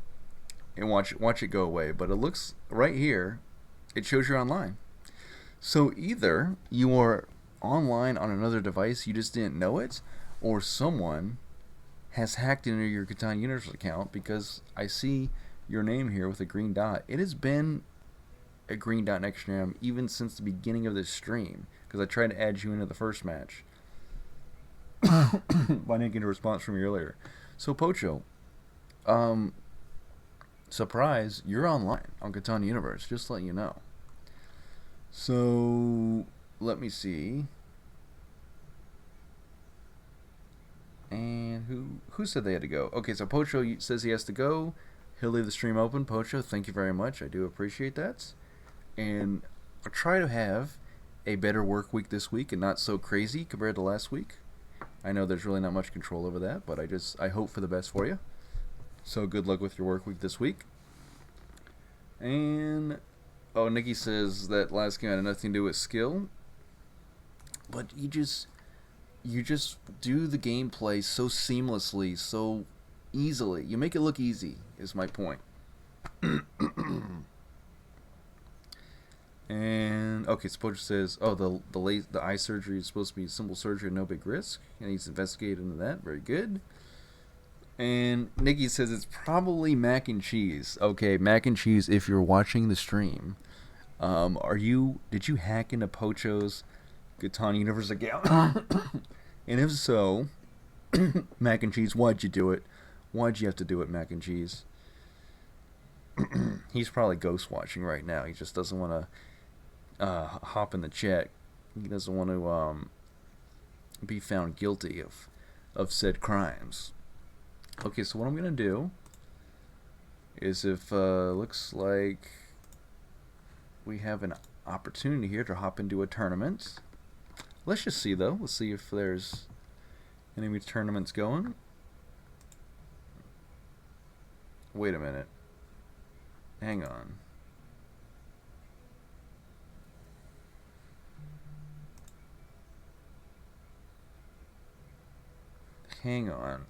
and watch it go away, but it looks right here, it shows you're online. So either you are online on another device, you just didn't know it, or someone has hacked into your Catan Universe account, because I see your name here with a green dot. It has been a green dot next to your name even since the beginning of this stream, because I tried to add you into the first match. I didn't get a response from you earlier. So Pocho, um, surprise, you're online on Catan Universe. Just to let you know. So let me see. And who said they had to go? Okay, so Pocho says he has to go. He'll leave the stream open. Pocho, thank you very much. I do appreciate that. And I'll try to have a better work week this week and not so crazy compared to last week. I know there's really not much control over that, but I hope for the best for you. So good luck with your work week this week. And Nikki says that last game had nothing to do with skill, but you just do the gameplay so seamlessly, so easily. You make it look easy, is my point. And okay, Spoger says, the eye surgery is supposed to be simple surgery, no big risk, and he's investigated into that. Very good. And Nikki says it's probably mac and cheese. Okay, mac and cheese. If you're watching the stream, did you hack into Pocho's Catan Universe account? And if so, mac and cheese, why'd you do it? Why'd you have to do it, mac and cheese? He's probably ghost watching right now. He just doesn't want to hop in the chat. He doesn't want to be found guilty of said crimes. Okay, so what I'm gonna do is, if looks like we have an opportunity here to hop into a tournament. Let's just see though. Let's see if there's any tournaments going. Wait a minute. Hang on. Hang on.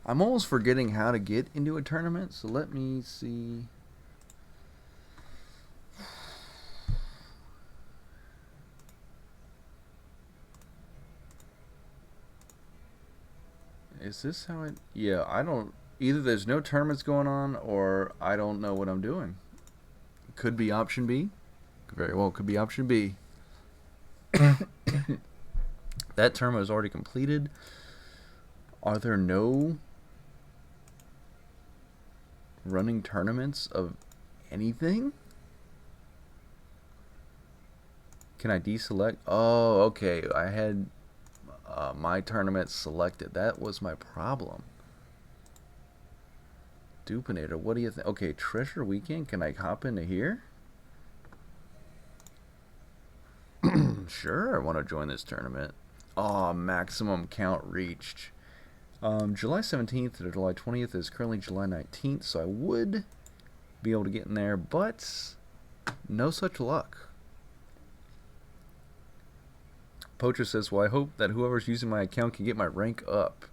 I'm almost forgetting how to get into a tournament, so let me see. Is this how it... Yeah, I don't... Either there's no tournaments going on, or I don't know what I'm doing. Could be option B. Very well, could be option B. That tournament is already completed. Are there no running tournaments of anything? Can I deselect? Oh, okay. I had my tournament selected. That was my problem. Dupinator, what do you think? Okay, Treasure Weekend. Can I hop into here? Sure, I want to join this tournament. Oh, maximum count reached. July 17th to July 20th is currently July 19th, so I would be able to get in there, but no such luck. Poacher says, well, I hope that whoever's using my account can get my rank up.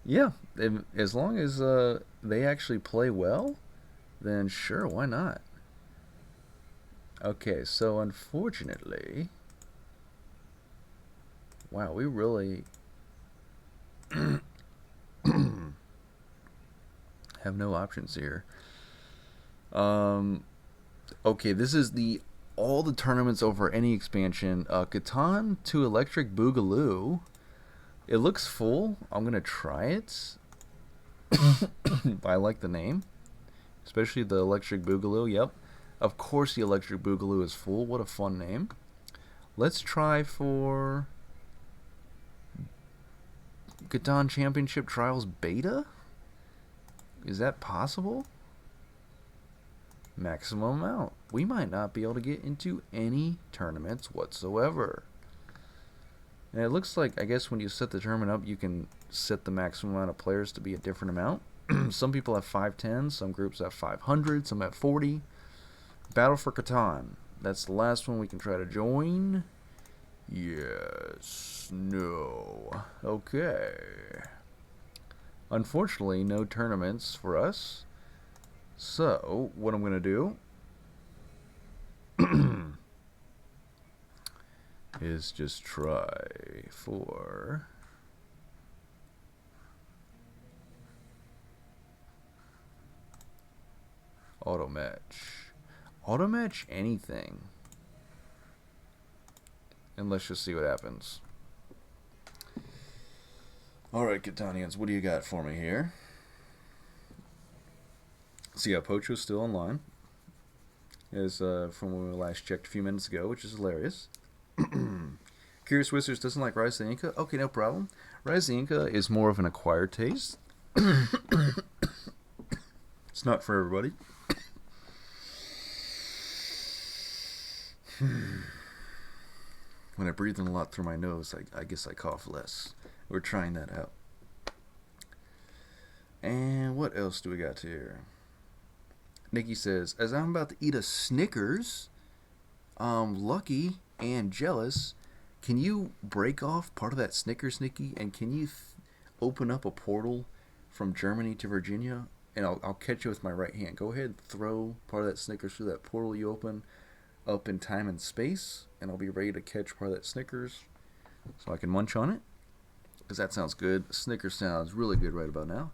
Yeah, as long as they actually play well, then sure, why not? Okay, so unfortunately... Wow, we really... have no options here. Okay, this is all the tournaments over any expansion. Catan to Electric Boogaloo. It looks full. I'm gonna try it. I like the name, especially the Electric Boogaloo. Yep, of course the Electric Boogaloo is full. What a fun name. Let's try for Catan Championship Trials Beta. Is that possible? Maximum amount. We might not be able to get into any tournaments whatsoever. And it looks like, I guess when you set the tournament up, you can set the maximum amount of players to be a different amount. Some people have 510, some groups have 500, some have 40. Battle for Catan. That's the last one we can try to join. Yes. No. Okay. Unfortunately, no tournaments for us. So, what I'm going to do is just try for auto match. Auto match anything. and let's just see what happens. Alright, Catanians, what do you got for me here? So yeah, Pocho's still online. As from when we last checked a few minutes ago, which is hilarious. Curious Whiskers doesn't like Rise of the Inca. Okay, no problem. Rise of the Inca is more of an acquired taste. It's not for everybody. When I breathe in a lot through my nose, I guess I cough less. We're trying that out. And what else do we got here? Nikki says, as I'm about to eat a Snickers, lucky and jealous, can you break off part of that Snickers, Nikki? And can you open up a portal from Germany to Virginia? And I'll catch you with my right hand. Go ahead, throw part of that Snickers through that portal you open up in time and space, and I'll be ready to catch part of that Snickers so I can munch on it. Because that sounds good. Snickers sounds really good right about now.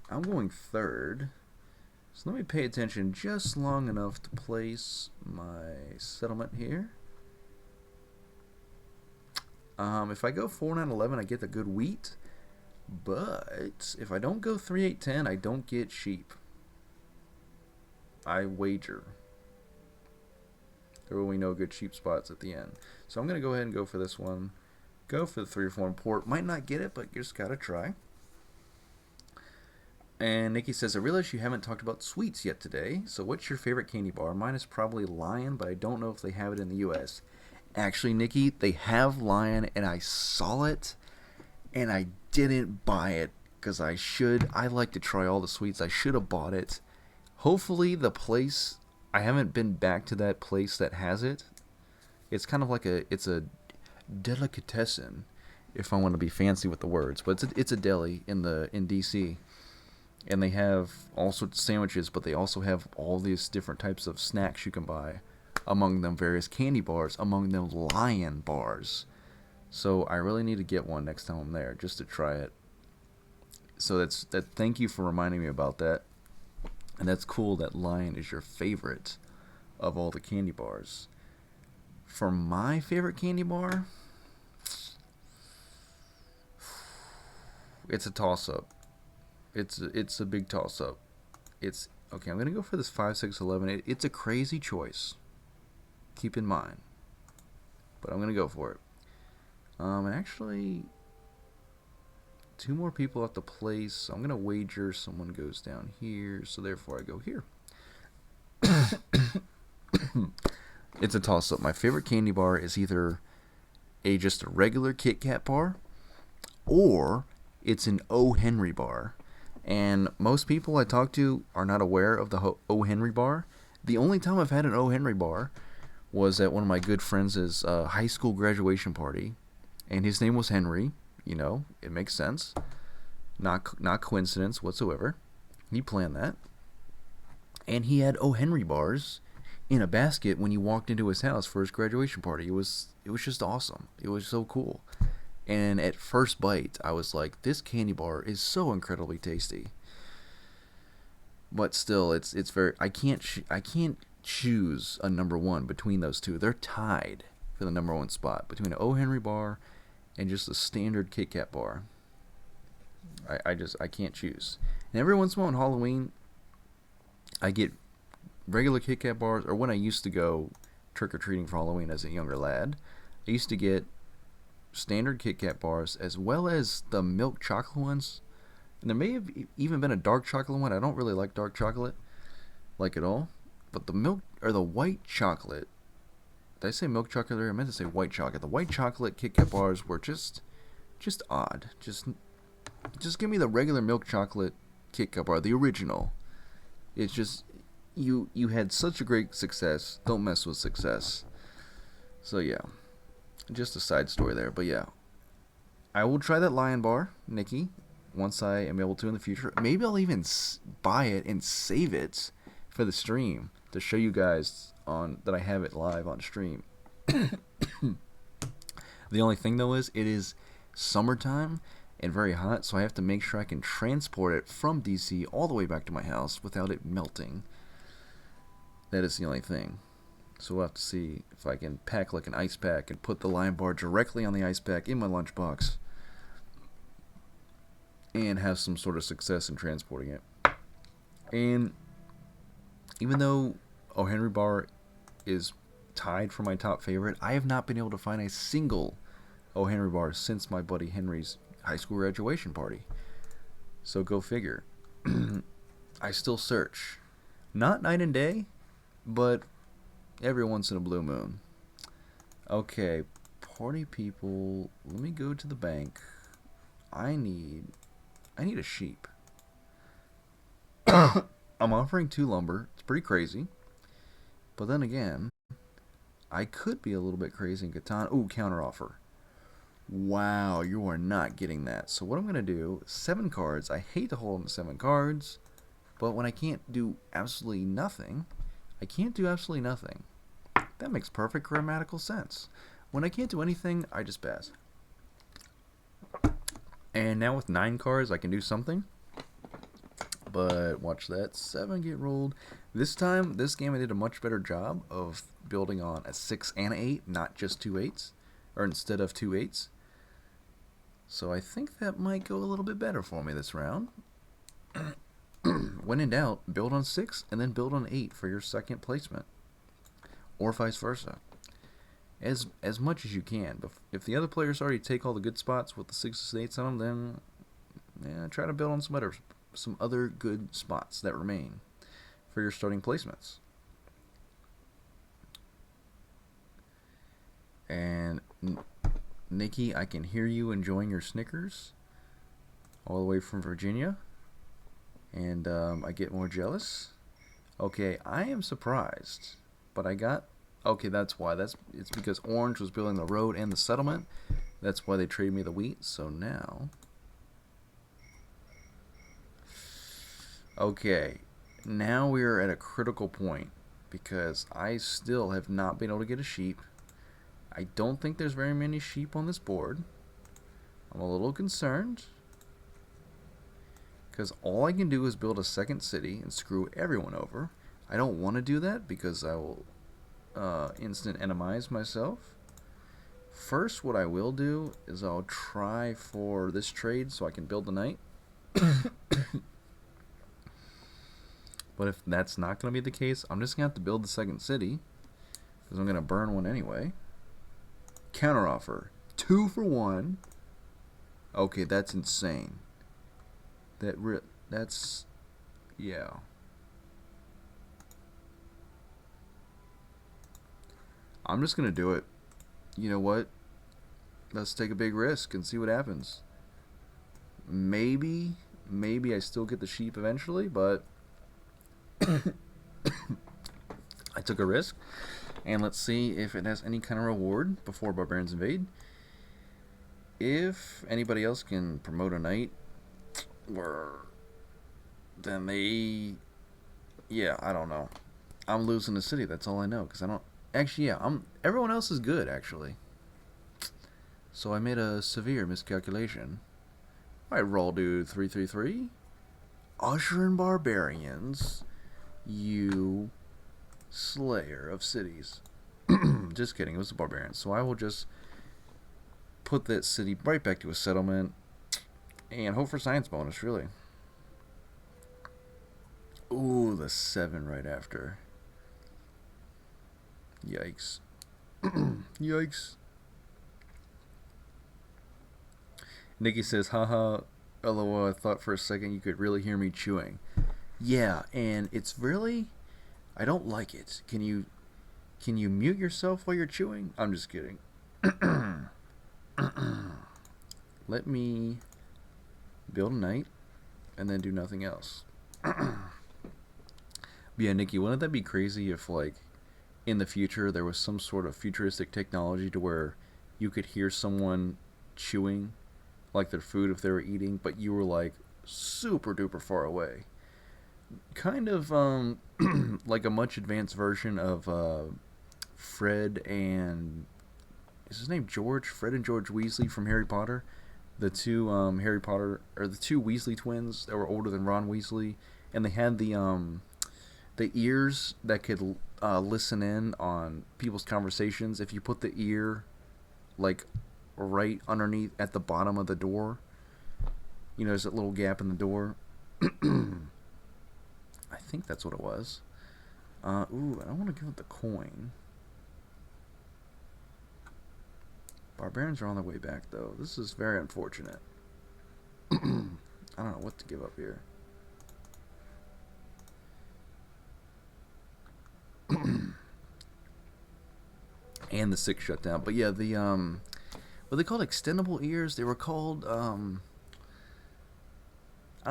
I'm going third. So let me pay attention just long enough to place my settlement here. If I go 4, 9, 11, I get the good wheat. But if I don't go 3, 8, 10, I don't get sheep. I wager. There will be no good sheep spots at the end. So I'm going to go ahead and go for this one. Go for the 3 or 4 import. Might not get it, but you just got to try. And Nikki says, I realize you haven't talked about sweets yet today. So what's your favorite candy bar? Mine is probably Lion, but I don't know if they have it in the U.S. Actually, Nikki, they have Lion, and I saw it, and I didn't buy it because I should. I like to try all the sweets. I should have bought it. Hopefully the place, I haven't been back to that place that has it. It's kind of like it's a delicatessen, if I want to be fancy with the words, but it's a deli in DC, and they have all sorts of sandwiches, but they also have all these different types of snacks you can buy, among them various candy bars, among them Lion bars. So I really need to get one next time I'm there just to try it. So thank you for reminding me about that. And that's cool that Lion is your favorite of all the candy bars. For my favorite candy bar, it's a toss-up. It's a big toss-up. It's okay. I'm gonna go for this 5, 6, 11. It's a crazy choice. Keep in mind, but I'm gonna go for it. And actually, 2 more people at the place. So I'm gonna wager someone goes down here. So therefore, I go here. It's a toss-up. My favorite candy bar is either just a regular Kit Kat bar, or it's an O. Henry bar. And most people I talk to are not aware of the O. Henry bar. The only time I've had an O. Henry bar was at one of my good friends' high school graduation party, and his name was Henry. You know, it makes sense. Not coincidence whatsoever. He planned that. And he had O. Henry bars in a basket when you walked into his house for his graduation party. It was just awesome. It was so cool. And at first bite, I was like, this candy bar is so incredibly tasty. But still, it's very, I can't choose a number 1 between those two. They're tied for the number 1 spot between an O. Henry bar and just a standard Kit Kat bar. I can't choose. And every once in a while on Halloween, I get regular Kit Kat bars, or when I used to go trick-or-treating for Halloween as a younger lad, I used to get standard Kit Kat bars as well as the milk chocolate ones. And there may have even been a dark chocolate one. I don't really like dark chocolate, like at all. But the milk, or the white chocolate, did I say milk chocolate there? I meant to say white chocolate. The white chocolate Kit Kat bars were just odd. Just give me the regular milk chocolate Kit Kat bar, the original. It's just, you had such a great success. Don't mess with success. So yeah, just a side story there. But yeah, I will try that Lion bar, Nikki, once I am able to in the future. Maybe I'll even buy it and save it for the stream to show you guys that I have it live on stream. The only thing though is it is summertime and very hot, so I have to make sure I can transport it from DC all the way back to my house without it melting. That is the only thing. So we'll have to see if I can pack like an ice pack and put the Lion Bar directly on the ice pack in my lunchbox and have some sort of success in transporting it. And even though O. Henry Bar is tied for my top favorite, I have not been able to find a single O. Henry Bar since my buddy Henry's high school graduation party. So go figure. I still search. Not night and day, but every once in a blue moon. Okay, party people, let me go to the bank. I need a sheep. I'm offering 2 lumber. It's pretty crazy. But then again, I could be a little bit crazy in Catan. Ooh, counter offer. Wow, you are not getting that. So what I'm going to do, 7 cards. I hate to hold on to 7 cards, but when I can't do absolutely nothing, I can't do absolutely nothing. That makes perfect grammatical sense. When I can't do anything, I just pass. And now with 9 cards, I can do something. But watch that 7 get rolled. This time, this game I did a much better job of building on a 6 and an 8, not just 2 8s, or instead of 2 8s. So I think that might go a little bit better for me this round. When in doubt, build on 6 and then build on 8 for your second placement, or vice versa. As much as you can. But if the other players already take all the good spots with the 6s and 8s on them, then try to build on some other good spots that remain for your starting placements. And Nikki, I can hear you enjoying your Snickers all the way from Virginia, and I get more jealous. Okay, I am surprised, but I got... Okay, that's why. It's because Orange was building the road and the settlement. That's why they traded me the wheat. So now... Okay, now we are at a critical point because I still have not been able to get a sheep. I don't think there's very many sheep on this board. I'm a little concerned because all I can do is build a second city and screw everyone over. I don't want to do that because I will instant enemize myself. First, what I will do is I'll try for this trade so I can build the knight. But if that's not going to be the case, I'm just going to have to build the second city because I'm going to burn one anyway. Counteroffer. 2 for 1. Okay, that's insane. That's... Yeah. I'm just going to do it. You know what? Let's take a big risk and see what happens. Maybe I still get the sheep eventually, but... I took a risk, and let's see if it has any kind of reward before barbarians invade. If anybody else can promote a knight, then they... Yeah, I don't know. I'm losing the city, that's all I know, because I don't... Actually, yeah, everyone else is good, actually. So I made a severe miscalculation. Alright, roll dude 333. Usher and barbarians... You slayer of cities. Just kidding, it was the barbarians. So I will just put that city right back to a settlement and hope for science bonus, really. Ooh, the 7 right after. Yikes. Yikes. Nikki says, haha, LOL, I thought for a second you could really hear me chewing. Yeah, and it's really... I don't like it. Can you mute yourself while you're chewing? I'm just kidding. Let me build a knight and then do nothing else. Yeah, Nikki, wouldn't that be crazy if, like, in the future there was some sort of futuristic technology to where you could hear someone chewing, like their food if they were eating, but you were, like, super duper far away? Kind of like a much advanced version of Fred and... Is his name George? Fred and George Weasley from Harry Potter. The two Harry Potter... Or the two Weasley twins that were older than Ron Weasley. And they had the ears that could listen in on people's conversations, if you put the ear like right underneath at the bottom of the door, there's that little gap in the door. I think that's what it was. Ooh, I don't want to give up the coin. Barbarians are on their way back, though. This is very unfortunate. I don't know what to give up here. And the 6 shut down. But yeah, the what they called extendable ears. They were called I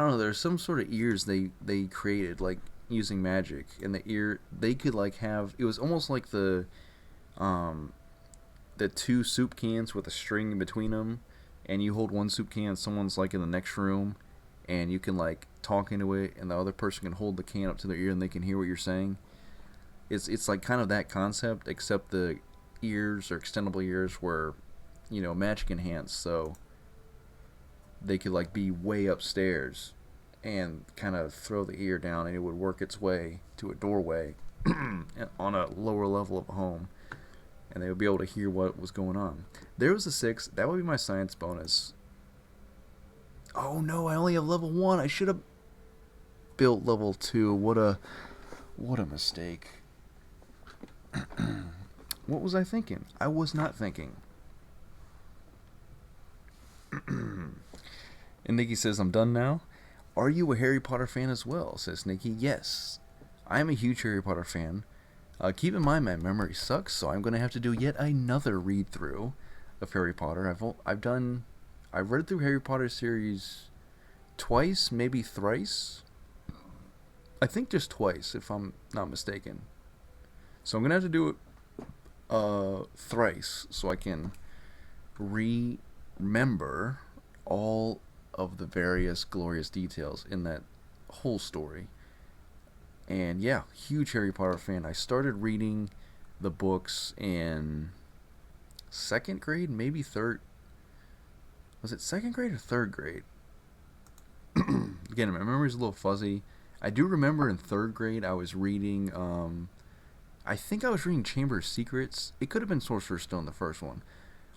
don't know. There's some sort of ears they created like using magic, and the ear they could like have. It was almost like um the 2 soup cans with a string in between them, and you hold one soup can, someone's like in the next room, and you can like talk into it, and the other person can hold the can up to their ear, and they can hear what you're saying. It's like kind of that concept, except the ears or extendable ears were, magic enhanced, so they could like be way upstairs and kind of throw the ear down, and it would work its way to a doorway on a lower level of a home, and they would be able to hear what was going on. There was a 6. That would be my science bonus. Oh no, I only have level 1. I should have built level 2. What a mistake. What was I thinking? I was not thinking. And Nikki says, I'm done now. Are you a Harry Potter fan as well? Says Nikki. Yes. I am a huge Harry Potter fan. Keep in mind my memory sucks, so I'm going to have to do yet another read through of Harry Potter. I've read through Harry Potter series twice, maybe thrice. I think just twice, if I'm not mistaken. So I'm going to have to do it thrice so I can remember all of the various glorious details in that whole story. And yeah, huge Harry Potter fan. I started reading the books in 2nd grade, maybe 3rd. Was it 2nd grade or 3rd grade? Again, my memory's a little fuzzy. I do remember in 3rd grade I was reading, I think I was reading Chamber of Secrets. It could have been Sorcerer's Stone, the first one.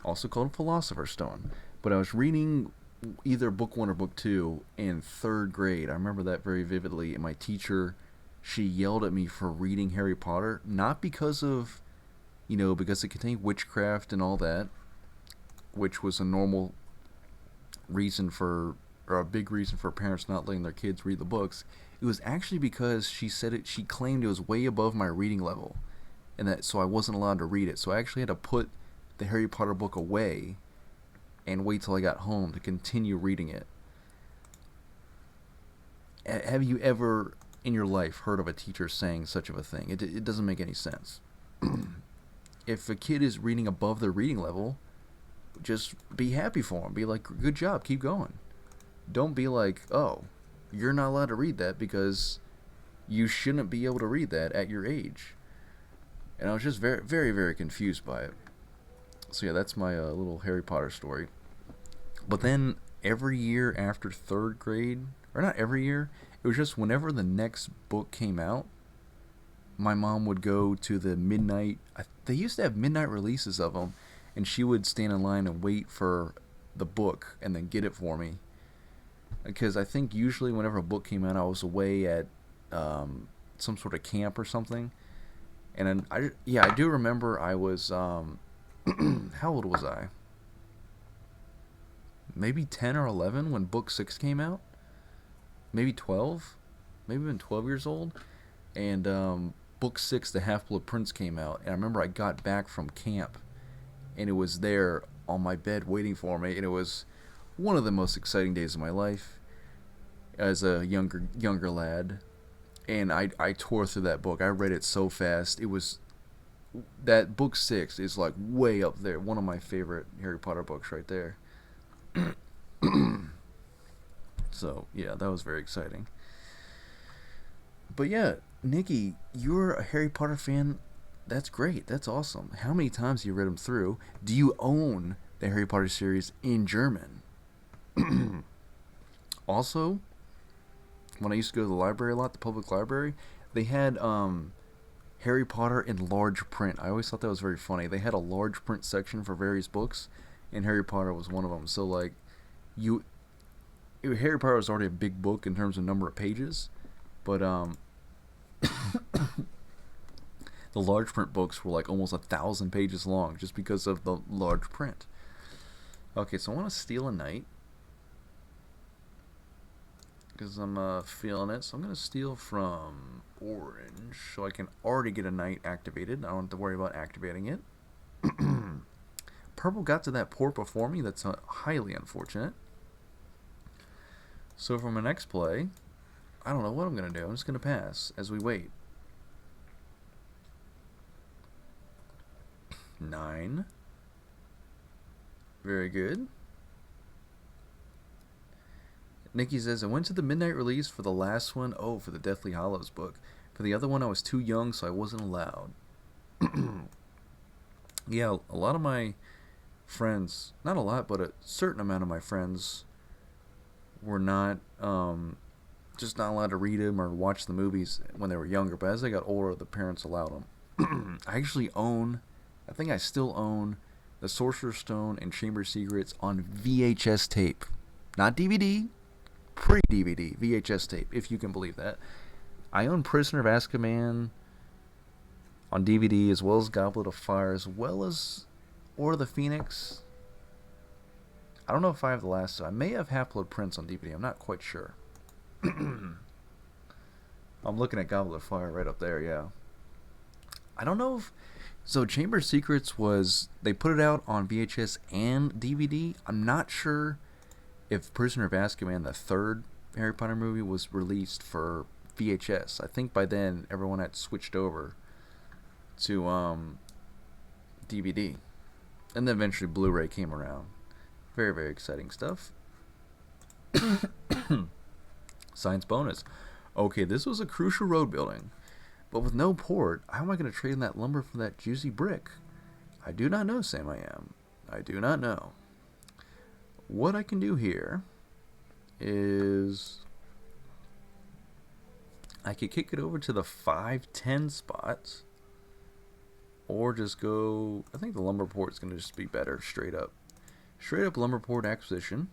Also called Philosopher's Stone. But I was reading either book 1 or book 2 in 3rd grade. I remember that very vividly. And my teacher, she yelled at me for reading Harry Potter. Not because of, because it contained witchcraft and all that, which was a normal reason for, or a big reason for parents not letting their kids read the books. It was actually because she claimed it was way above my reading level, and that so I wasn't allowed to read it. So I actually had to put the Harry Potter book away and wait till I got home to continue reading it. Have you ever in your life heard of a teacher saying such of a thing? It doesn't make any sense. If a kid is reading above their reading level, just be happy for them. Be like, good job, keep going. Don't be like, oh, you're not allowed to read that because you shouldn't be able to read that at your age. And I was just very, very, very confused by it. So yeah, that's my little Harry Potter story. But then every year after 3rd grade, or not every year, it was just whenever the next book came out, my mom would go to the midnight, they used to have midnight releases of them, and she would stand in line and wait for the book and then get it for me. Because I think usually whenever a book came out, I was away at some sort of camp or something. And then I do remember I was how old was I? Maybe 10 or 11 when book 6 came out. Maybe 12. Maybe even 12 years old. And book 6, The Half-Blood Prince, came out. And I remember I got back from camp, and it was there on my bed waiting for me. And it was one of the most exciting days of my life as a younger lad. And I tore through that book. I read it so fast. It was, that book 6 is like way up there. One of my favorite Harry Potter books right there. So yeah, that was very exciting. But yeah, Nikki, you're a Harry Potter fan. That's great. That's awesome. How many times have you read them through? Do you own the Harry Potter series in German? Also, when I used to go to the library a lot, the public library, they had Harry Potter in large print. I always thought that was very funny. They had a large print section for various books, and Harry Potter was one of them. So like, you Harry Potter was already a big book in terms of number of pages, but the large print books were like almost 1,000 pages long just because of the large print. Okay, so I want to steal a knight because I'm feeling it. So I'm going to steal from orange so I can already get a knight activated. I don't have to worry about activating it. Purple got to that port before me. That's highly unfortunate. So for my next play, I don't know what I'm going to do. I'm just going to pass as we wait. 9. Very good. Nikki says, I went to the midnight release for the last one. Oh, for the Deathly Hallows book. For the other one, I was too young, so I wasn't allowed. Yeah, a lot of my friends, not a lot, but a certain amount of my friends were not, just not allowed to read them or watch the movies when they were younger. But as they got older, the parents allowed them. I actually I think I still own The Sorcerer's Stone and Chamber of Secrets on VHS tape. Not DVD, pre-DVD, VHS tape, if you can believe that. I own Prisoner of Azkaban on DVD, as well as Goblet of Fire, as well as Order of the Phoenix. I don't know if I have the last two. I may have Half-Blood Prince on DVD. I'm not quite sure. I'm looking at Goblet of Fire right up there, yeah. I don't know if... So Chamber of Secrets was... They put it out on VHS and DVD. I'm not sure if Prisoner of Azkaban, the third Harry Potter movie, was released for VHS. I think by then everyone had switched over to DVD. And then eventually Blu-ray came around. Very, very exciting stuff. Science bonus. Okay, this was a crucial road building. But with no port, how am I going to trade in that lumber for that juicy brick? I do not know, Sam I am. I do not know. What I can do here is I could kick it over to the 510 spot, or just go... I think the lumber port is going to just be better, straight up. Straight up lumber port acquisition.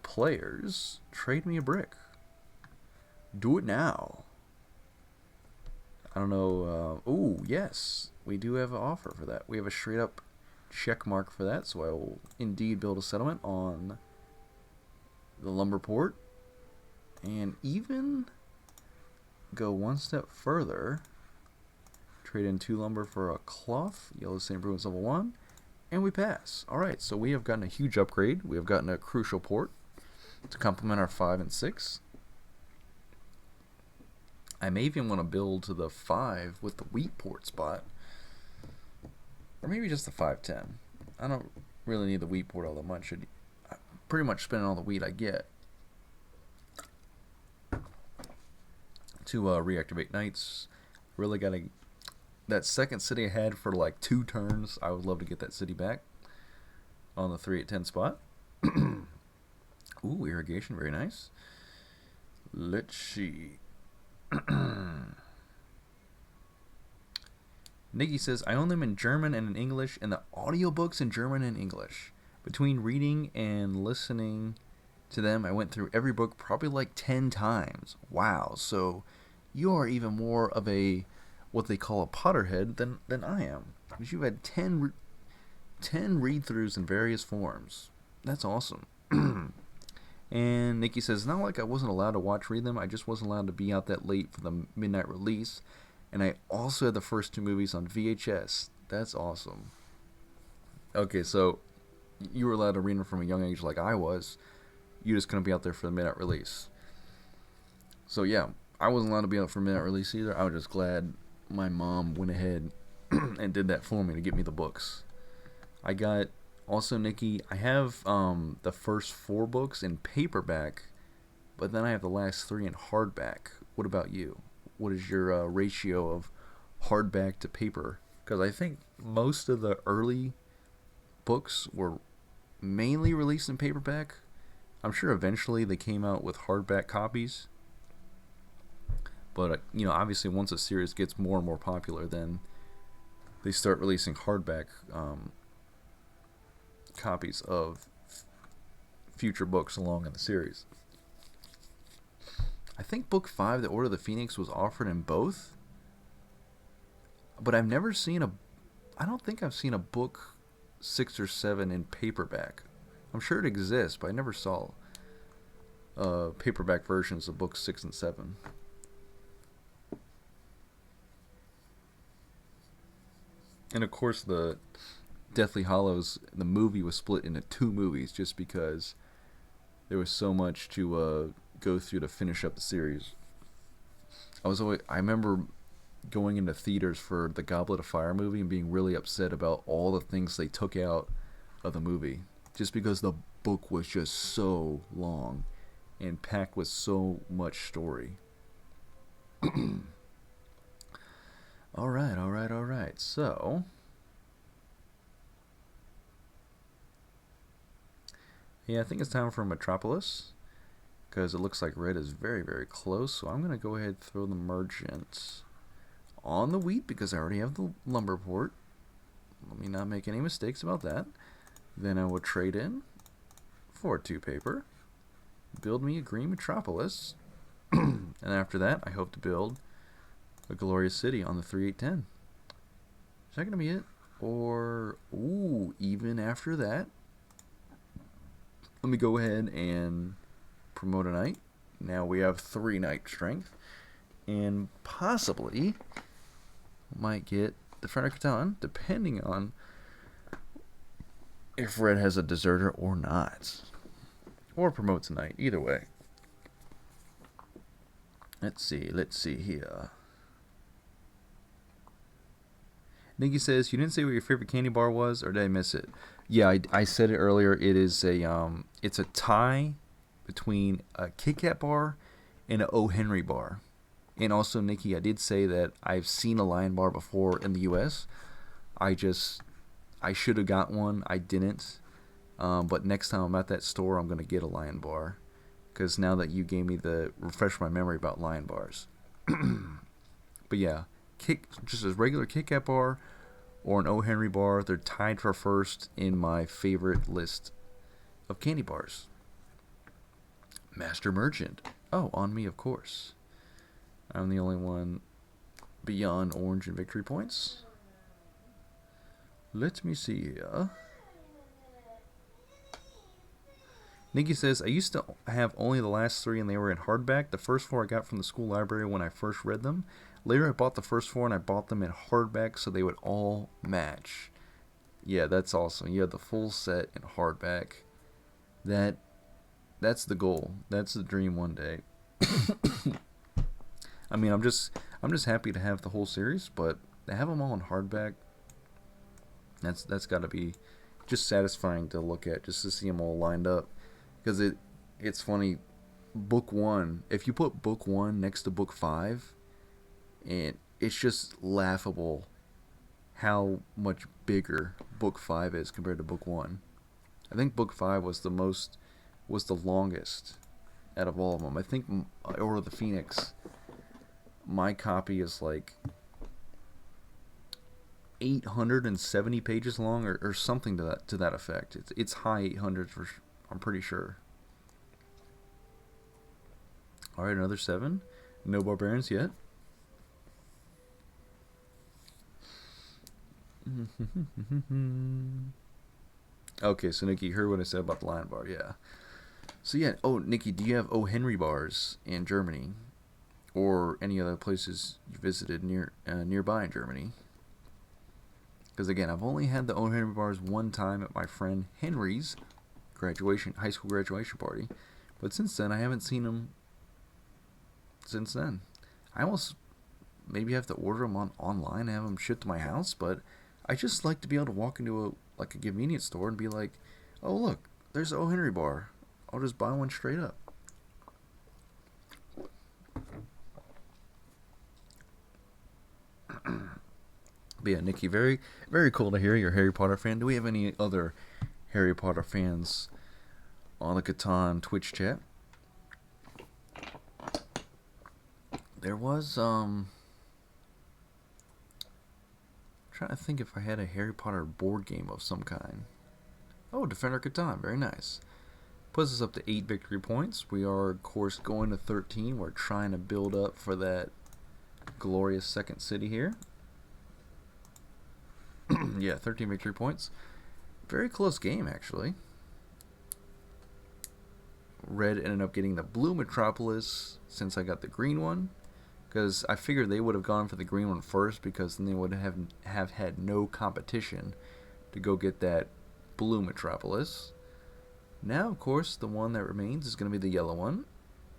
Players, trade me a brick. Do it now. I don't know. Ooh, yes. We do have an offer for that. We have a straight up check mark for that, so I will indeed build a settlement on the lumber port. And even go one step further. Trade in 2 lumber for a cloth. Yellow St. Bruins level 1. And we pass. Alright, so we have gotten a huge upgrade. We have gotten a crucial port to complement our 5 and 6. I may even want to build to the 5 with the wheat port spot. Or maybe just the 510. I don't really need the wheat port all that much. I'm pretty much spending all the wheat I get to reactivate knights. Really got to... That second city I had for like 2 turns, I would love to get that city back on the 3-8-10 spot. Ooh, irrigation, very nice. Let's see. Nikki says, I own them in German and in English, and the audiobooks in German and English. Between reading and listening to them, I went through every book probably like 10 times. Wow, so you are even more of a... what they call a Potterhead than I am. Because you've had 10 read-throughs in various forms. That's awesome. And Nikki says, not like I wasn't allowed to read them, I just wasn't allowed to be out that late for the midnight release. And I also had the first 2 movies on VHS. That's awesome. Okay, so you were allowed to read them from a young age like I was. You just couldn't be out there for the midnight release. So yeah, I wasn't allowed to be out for midnight release either. I was just glad my mom went ahead and did that for me to get me the books. I got... Also, Nikki, I have the first 4 books in paperback, but then I have the last 3 in hardback. What about you? What is your ratio of hardback to paper? Because I think most of the early books were mainly released in paperback. I'm sure eventually they came out with hardback copies, but obviously once a series gets more and more popular, then they start releasing hardback copies of future books along in the series. I think book 5, The Order of the Phoenix, was offered in both, but I don't think I've seen a book 6 or 7 in paperback. I'm sure it exists, but I never saw paperback versions of books 6 and 7. And of course, the Deathly Hallows, the movie was split into 2 movies just because there was so much to go through to finish up the series. I remember going into theaters for the Goblet of Fire movie and being really upset about all the things they took out of the movie, just because the book was just so long and packed with so much story. All right. So, yeah, I think it's time for Metropolis, because it looks like red is very, very close. So I'm going to go ahead and throw the Merchant on the wheat because I already have the lumber port. Let me not make any mistakes about that. Then I will trade in for 2 paper, build me a green Metropolis, and after that I hope to build a glorious city on the 3810. Is that going to be it? Or, even after that, let me go ahead and promote a knight. Now we have 3 knight strength, and possibly might get the Frederick Catan, depending on if red has a deserter or not, or promotes a knight. Either way. Let's see here. Nikki says, you didn't say what your favorite candy bar was, or did I miss it? Yeah, I said it earlier. It is it's a tie between a Kit Kat bar and an O. Henry bar. And also, Nikki, I did say that I've seen a Lion bar before in the U.S. I should have got one. I didn't. But next time I'm at that store, I'm going to get a Lion bar. Because now that you gave me refresh my memory about Lion bars. But yeah, just a regular Kit Kat bar or an O. Henry bar, they're tied for first in my favorite list of candy bars. Master Merchant. Oh, on me, of course. I'm the only one beyond orange and victory points. Let me see here. Nikki says, I used to have only the last 3 and they were in hardback. The first 4 I got from the school library when I first read them. Later I bought the first 4 and I bought them in hardback so they would all match. Yeah, that's awesome. You have the full set in hardback. That's the goal. That's the dream one day. I mean, I'm just happy to have the whole series, but to have them all in hardback, that's got to be just satisfying to look at, just to see them all lined up. Because it's funny, book 1, if you put book 1 next to book 5, and it's just laughable how much bigger book 5 is compared to book 1. I think book 5 was the longest out of all of them. I think Order of the Phoenix, my copy is like 870 pages long or something to that effect. It's high 800s for I'm pretty sure. All right, another 7. No barbarians yet. Okay, so Nikki, you heard what I said about the Lion bar, yeah. So yeah, Nikki, do you have O. Henry bars in Germany, or any other places you visited nearby in Germany? Because again, I've only had the O. Henry bars one time at my friend Henry's high school graduation party, but since then I haven't seen them. Since then, I almost maybe have to order them online and have them shipped to my house, but I just like to be able to walk into a convenience store and be like, oh look, there's an O. Henry bar. I'll just buy one straight up. But yeah, Nikki, very, very cool to hear you're a Harry Potter fan. Do we have any other Harry Potter fans on the Catan Twitch chat. There was trying to think if I had a Harry Potter board game of some kind. Oh, Defender Catan, very nice. Puts us up to 8 victory points. We are, of course, going to 13. We're trying to build up for that glorious second city here. Yeah, 13 victory points. Very close game, actually. Red ended up getting the blue metropolis since I got the green one, because I figured they would have gone for the green one first, because then they would have had no competition to go get that blue metropolis. Now, of course, the one that remains is going to be the yellow one.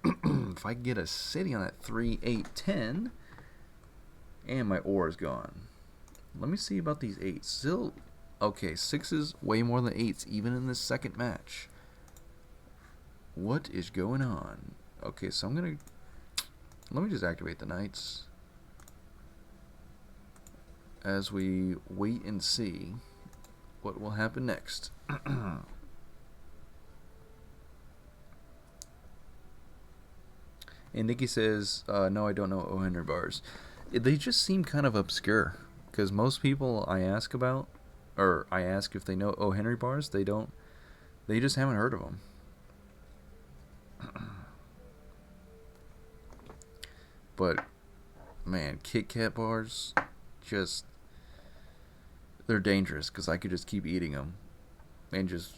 If I can get a city on that 3, 8, 10, and my ore is gone. Let me see about these 8s. Still, okay, 6s way more than 8s, even in this second match. What is going on? Okay, so I'm going to... Let me just activate the knights as we wait and see what will happen next. And Nikki says, no, I don't know O. Henry bars. They just seem kind of obscure, because most people I ask about, or I ask if they know O. Henry bars, they don't. They just haven't heard of them. But, man, Kit Kat bars, just, they're dangerous, because I could just keep eating them and just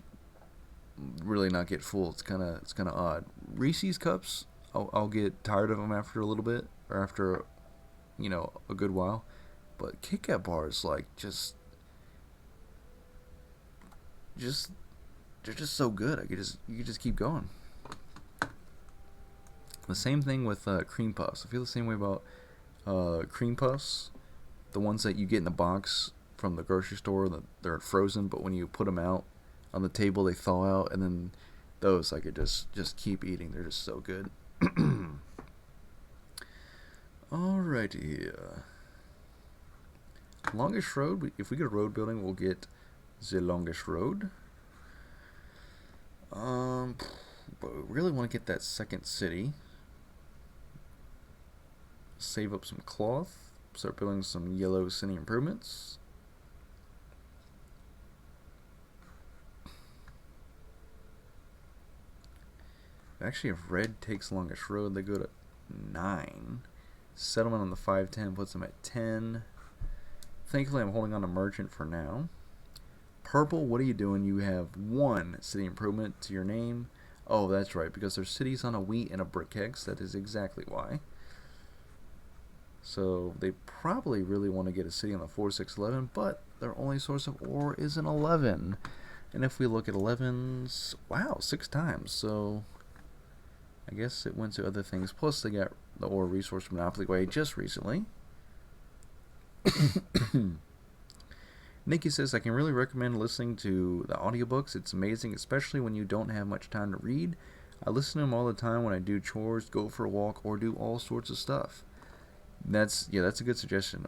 really not get full. It's kind of odd. Reese's cups, I'll get tired of them after a little bit, or after, you know, a good while. But Kit Kat bars, like, they're just so good. You could just keep going. The same thing with cream puffs. I feel the same way about cream puffs, the ones that you get in the box from the grocery store. They're frozen, but when you put them out on the table, they thaw out, and then those I could just keep eating. They're just so good. Alrighty here. Longest road. If we get a road building, we'll get the longest road. But we really want to get that second city. Save up some cloth. Start building some yellow city improvements. Actually, if red takes longest road, they go to 9. Settlement on the 5-10 puts them at 10. Thankfully, I'm holding on to merchant for now. Purple, what are you doing? You have 1 city improvement to your name. Oh, that's right, because there's cities on a wheat and a briquettes. That is exactly why. So they probably really want to get a city on the 4, 6, 11, but their only source of ore is an 11. And if we look at 11s, wow, 6 times. So I guess it went to other things. Plus, they got the ore resource monopoly way just recently. Nikki says, I can really recommend listening to the audiobooks. It's amazing, especially when you don't have much time to read. I listen to them all the time when I do chores, go for a walk, or do all sorts of stuff. That's a good suggestion.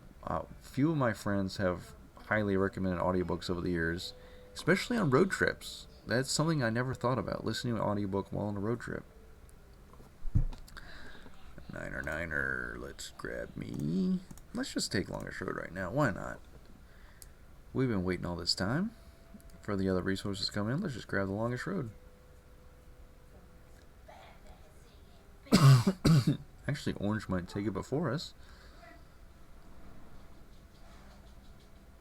Few of my friends have highly recommended audiobooks over the years, especially on road trips. That's something I never thought about, listening to an audiobook while on a road trip. Niner, let's grab me. Let's just take longest road right now. Why not? We've been waiting all this time for the other resources to come in. Let's just grab the longest road. Actually, orange might take it before us.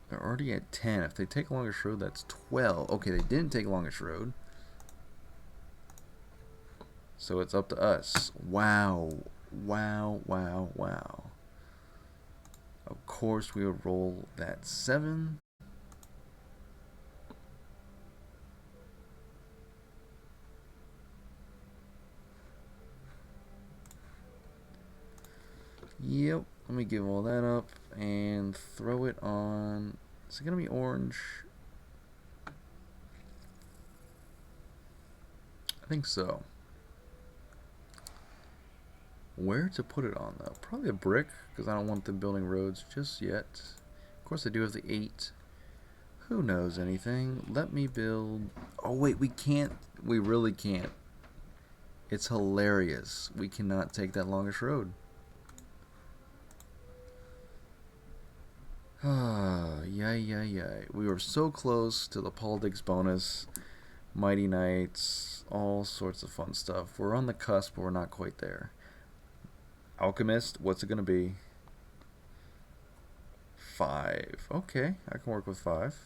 They're already at 10. If they take longest road, that's 12. Okay, they didn't take longest road. So it's up to us. Wow. Wow, wow, wow. Of course, we would roll that 7. Yep, let me give all that up and throw it on. Is it going to be orange? I think so. Where to put it on, though? Probably a brick, because I don't want them building roads just yet. Of course, I do have the 8. Who knows anything? Let me build. Oh, wait, we can't. We really can't. It's hilarious. We cannot take that longest road. Ah, yay. We were so close to the politics bonus, Mighty Knights, all sorts of fun stuff. We're on the cusp, but we're not quite there. Alchemist, what's it going to be? 5. Okay, I can work with 5.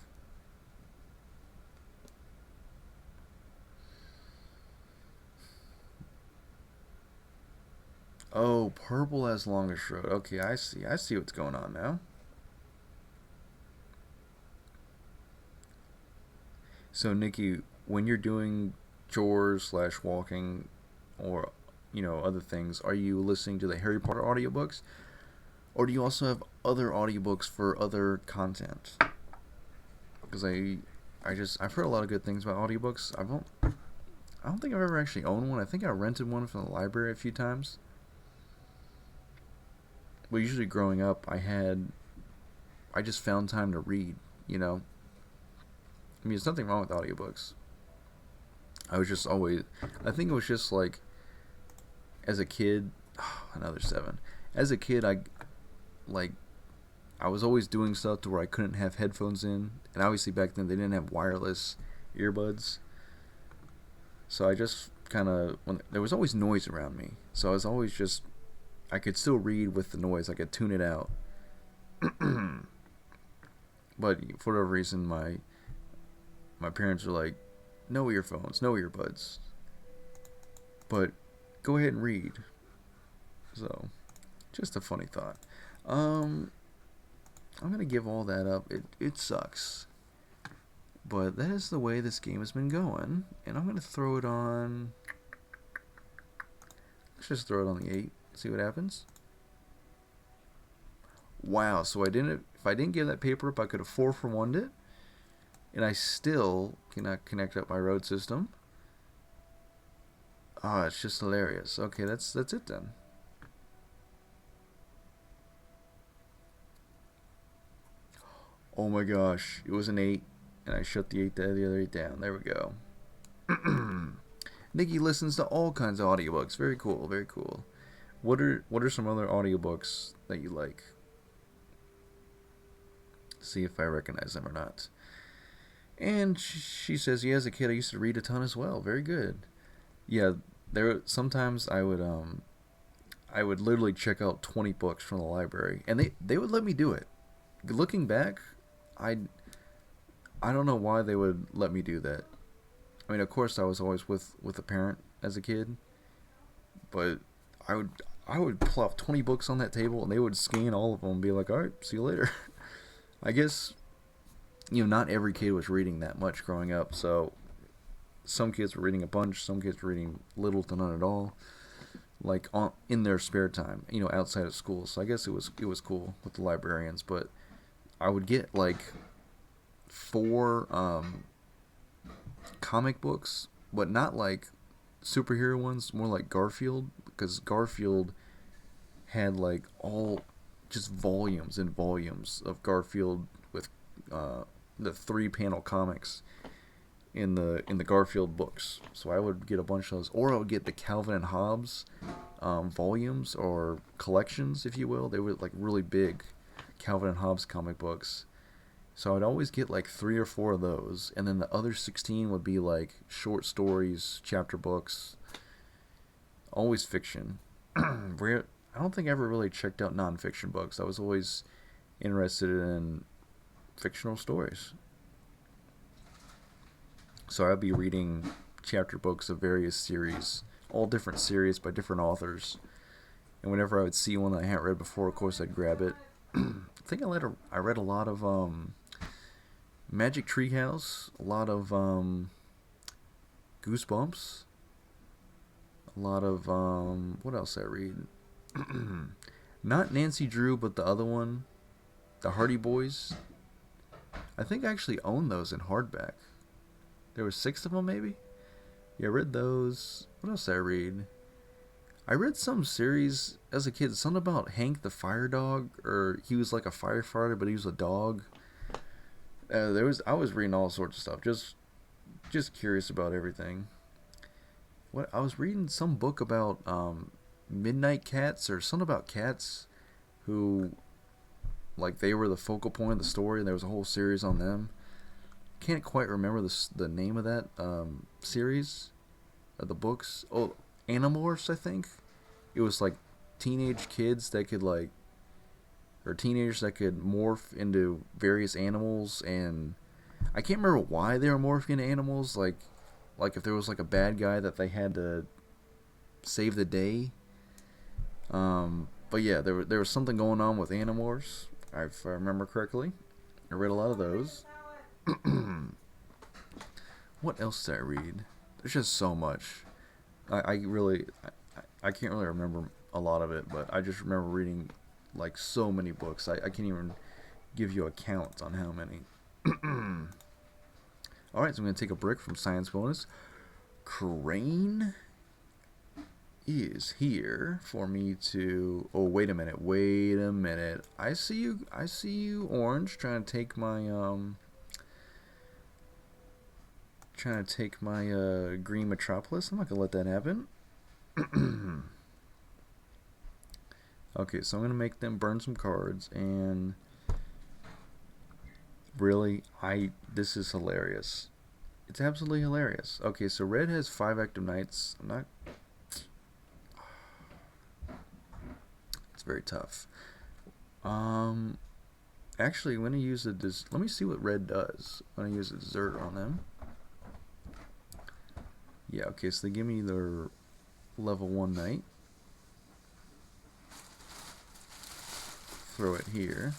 Oh, purple has longest road. Okay, I see. I see what's going on now. So, Nikki, when you're doing chores slash walking or, other things, are you listening to the Harry Potter audiobooks? Or do you also have other audiobooks for other content? Because I've heard a lot of good things about audiobooks. I don't think I've ever actually owned one. I think I rented one from the library a few times. But usually growing up, I just found time to read, you know. I mean, there's nothing wrong with audiobooks. I was just always, I think it was just like, as a kid, another 7. As a kid, like, I was always doing stuff to where I couldn't have headphones in. And obviously back then they didn't have wireless earbuds. So I just kind of, when there was always noise around me. So I was always just, I could still read with the noise. I could tune it out. But for whatever reason, my parents were like, no earphones, no earbuds. But go ahead and read. So, just a funny thought. Um, I'm gonna give all that up. It sucks, but that is the way this game has been going, and I'm gonna throw it on. Let's just throw it on the 8. See what happens. Wow. So I didn't. If I didn't give that paper up, I could have 4 for 1'd it, and I still cannot connect up my road system. Ah, it's just hilarious. Okay, that's it then. Oh my gosh, it was an 8, and I shut the other 8 down. There we go. Nikki listens to all kinds of audiobooks. Very cool, very cool. What are some other audiobooks that you like? See if I recognize them or not. And she says, yeah, as a kid I used to read a ton as well. Very good. Yeah, there sometimes I would literally check out 20 books from the library, and they would let me do it. Looking back, I I don't know why they would let me do that. I mean, of course, I was always with a parent as a kid, but I would I would plop 20 books on that table, and they would scan all of them and be like, "All right, see you later." I guess not every kid was reading that much growing up, so some kids were reading a bunch, some kids were reading little to none at all, like in their spare time, outside of school. So I guess it was cool with the librarians, but I would get like 4 comic books, but not like superhero ones, more like Garfield, because Garfield had like all just volumes and volumes of Garfield with uh, the 3-panel comics in the Garfield books. So I would get a bunch of those, or I would get the Calvin and Hobbes volumes or collections, if you will. They were like really big Calvin and Hobbes comic books. So I'd always get like 3 or 4 of those, and then the other 16 would be like short stories, chapter books, always fiction. I don't think I ever really checked out nonfiction books. I was always interested in fictional stories. So I'd be reading chapter books of various series, all different series by different authors. And whenever I would see one that I hadn't read before, of course I'd grab it. I think I read a lot of Magic Treehouse, a lot of Goosebumps, a lot of what else I read? Not Nancy Drew, but the other one, the Hardy Boys. I think I actually own those in hardback. There were 6 of them, maybe. Yeah, I read those. What else did I read? I read some series as a kid. Something about Hank the Fire Dog, or he was like a firefighter, but he was a dog. I was reading all sorts of stuff, just curious about everything. What I was reading some book about midnight cats or something about cats who like they were the focal point of the story, and there was a whole series on them. Can't quite remember the name of that series of the books. Oh, Animorphs, I think. It was like teenage kids that could like, or teenagers that could morph into various animals, and I can't remember why they were morphing into animals. Like if there was like a bad guy that they had to save the day. But yeah, there was something going on with Animorphs, if I remember correctly. I read a lot of those. What else did I read? There's just so much. I really I can't really remember a lot of it, but I just remember reading like so many books. I can't even give you a count on how many. Alright, so I'm going to take a break from Science Bonus. Crane is here for me to... Oh, wait a minute. I see you, Orange, trying to take my, Green Metropolis. I'm not going to let that happen. Okay, so I'm going to make them burn some cards, and... Really, this is hilarious. It's absolutely hilarious. Okay, so red has 5 active knights. It's very tough. Actually, I'm gonna use let me see what red does. I'm gonna use a dessert on them. Yeah, okay, so they give me their level 1 knight. Throw it here.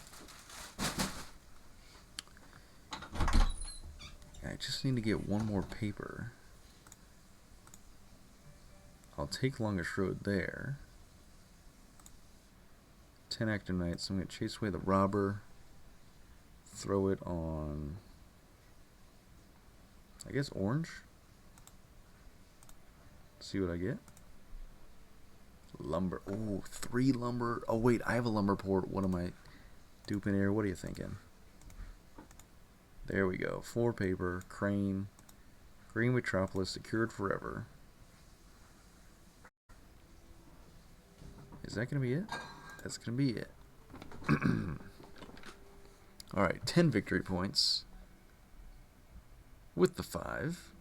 I just need to get one more paper. I'll take Longest Road there. 10 active knights, so I'm going to chase away the robber. Throw it on, I guess, orange. See what I get. Lumber. Oh, 3 lumber. Oh, wait, I have a lumber port. What am I duping here? What are you thinking? There we go. 4 paper, Crane, Green Metropolis, secured forever. Is that going to be it? That's going to be it. Alright, 10 victory points with the 5.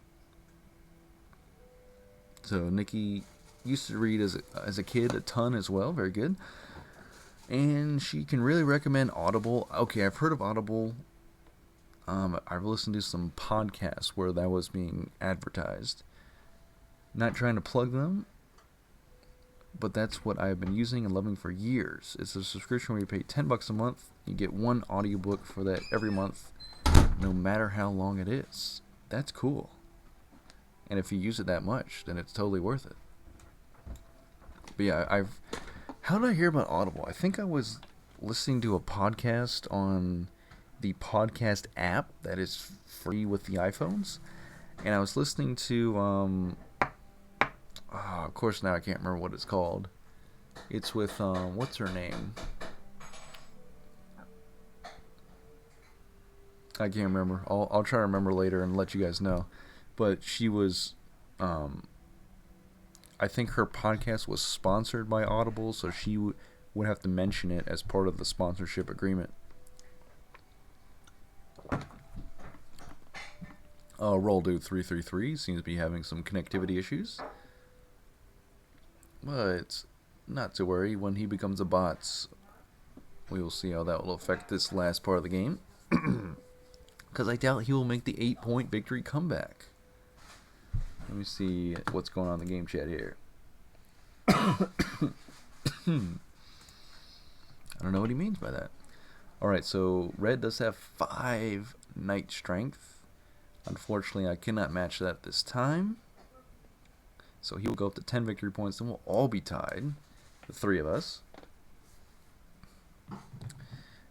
So Nikki used to read as a kid a ton as well. Very good. And she can really recommend Audible. Okay, I've heard of Audible. I've listened to some podcasts where that was being advertised. Not trying to plug them, but that's what I've been using and loving for years. It's a subscription where you pay $10 a month. You get 1 audiobook for that every month, no matter how long it is. That's cool. And if you use it that much, then it's totally worth it. But yeah, how did I hear about Audible? I think I was listening to a podcast on the podcast app that is free with the iPhones, and I was listening to of course now I can't remember what it's called. It's with what's her name? I can't remember. I'll try to remember later and let you guys know. But she was I think her podcast was sponsored by Audible, so she would have to mention it as part of the sponsorship agreement. Roll Dude 333 seems to be having some connectivity issues. But not to worry, when he becomes a bot, we will see how that will affect this last part of the game. Because I doubt he will make the 8-point victory comeback. Let me see what's going on in the game chat here. I don't know what he means by that. Alright, so red does have 5 knight strength. Unfortunately, I cannot match that this time. So he will go up to 10 victory points, and we'll all be tied. The 3 of us.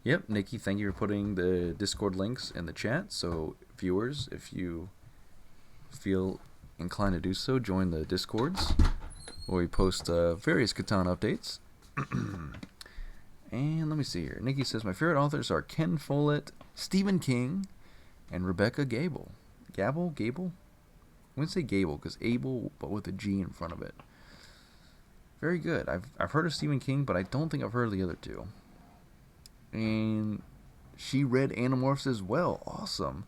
Yep, Nikki, thank you for putting the Discord links in the chat. So, viewers, if you feel inclined to do so, join the Discords, where we post various Catan updates. And let me see here. Nikki says, my favorite authors are Ken Follett, Stephen King, And Rebecca Gable. Gable? I wouldn't say Gable, because Abel, but with a G in front of it. Very good. I've heard of Stephen King, but I don't think I've heard of the other two. And she read Animorphs as well. Awesome.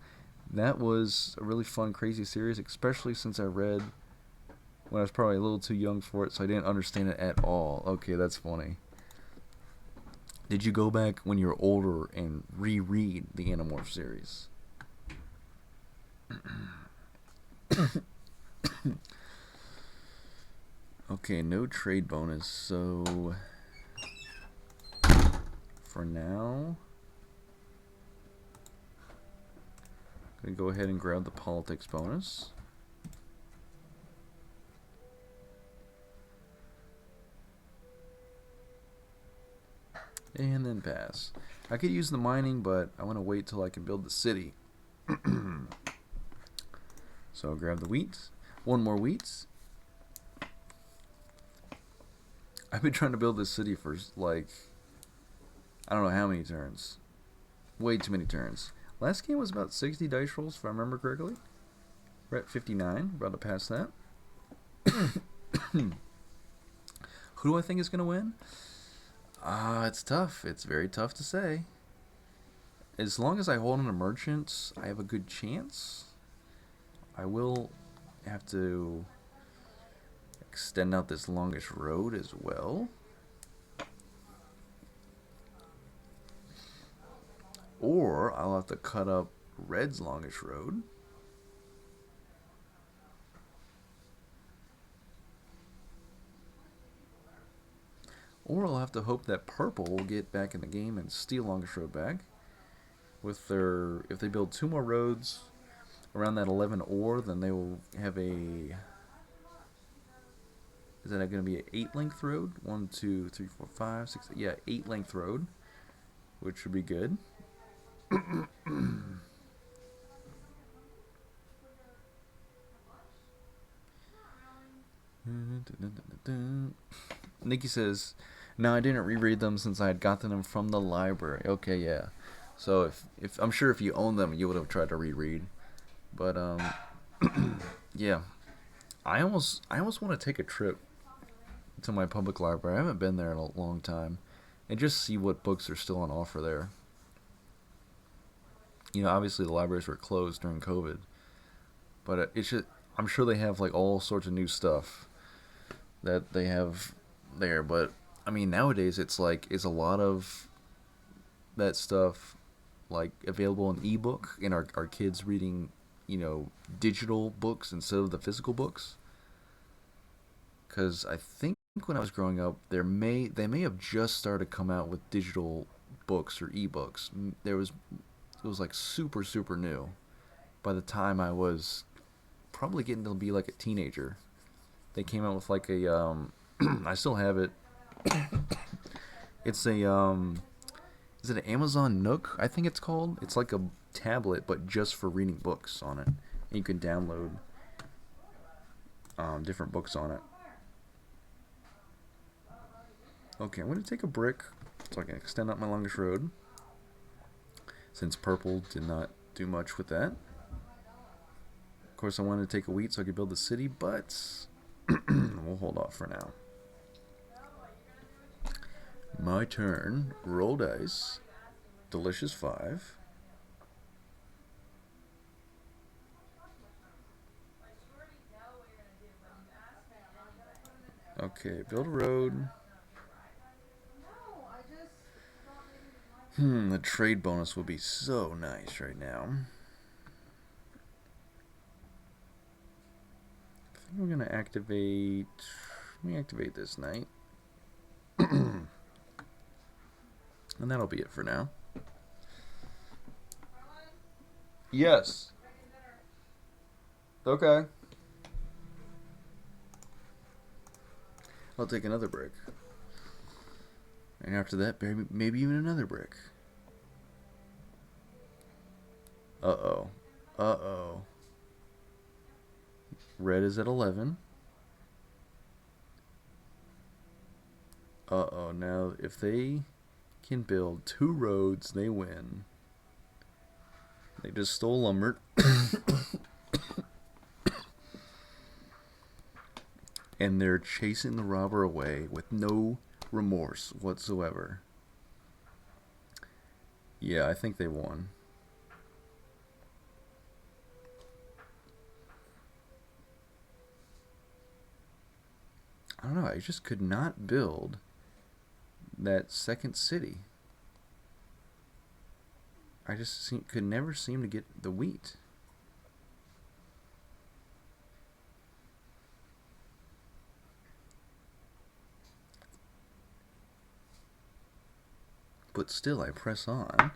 That was a really fun, crazy series, especially since I read when I was probably a little too young for it, so I didn't understand it at all. Okay, that's funny. Did you go back when you were older and reread the Animorphs series? Okay, no trade bonus, so for now, I'm going to go ahead and grab the politics bonus. And then pass. I could use the mining, but I want to wait till I can build the city. So I'll grab the wheat. One more wheat. I've been trying to build this city for like, I don't know how many turns. Way too many turns. Last game was about 60 dice rolls, if I remember correctly. We're at 59. About to pass that. Who do I think is going to win? It's tough. It's very tough to say. As long as I hold on to merchants, I have a good chance. I will have to extend out this longest road as well. Or I'll have to cut up red's longest road. Or I'll have to hope that purple will get back in the game and steal longest road back. With their, if they build 2 more roads around that 11 ore, then they will have a, is that going to be an 8 length road? 1, 2, 3, 4, 5, 6, yeah, 8 length road, which would be good. Nikki says, no, I didn't reread them since I had gotten them from the library. Okay, yeah. So if I'm sure if you owned them, you would have tried to reread. But yeah. I almost want to take a trip to my public library. I haven't been there in a long time, and just see what books are still on offer there. You know, obviously the libraries were closed during COVID, but it should. I'm sure they have like all sorts of new stuff that they have there. But I mean, nowadays it's like is a lot of that stuff like available in ebook, and our kids reading, you know, digital books instead of the physical books. Because I think when I was growing up, they may have just started to come out with digital books or ebooks. It was like super new by the time I was probably getting to be like a teenager. They came out with like a I still have it. It's a is it an Amazon Nook? I think it's called. It's like a tablet, but just for reading books on it. And you can download different books on it. Okay, I'm going to take a brick so I can extend out my longest road, since purple did not do much with that. Of course, I wanted to take a wheat so I could build the city, but we'll hold off for now. My turn. Roll dice. Delicious 5. Okay, build a road. The trade bonus would be so nice right now. I think we're gonna activate. Let me activate this knight. And that'll be it for now. Yes. Okay. I'll take another brick. And after that, maybe even another brick. Uh-oh. Uh-oh. Red is at 11. Uh-oh. Now, if they can build 2 roads, they win. They just stole lumber. And they're chasing the robber away with no remorse whatsoever. Yeah, I think they won. I don't know, I just could not build that second city. I just could never seem to get the wheat. But still, I press on.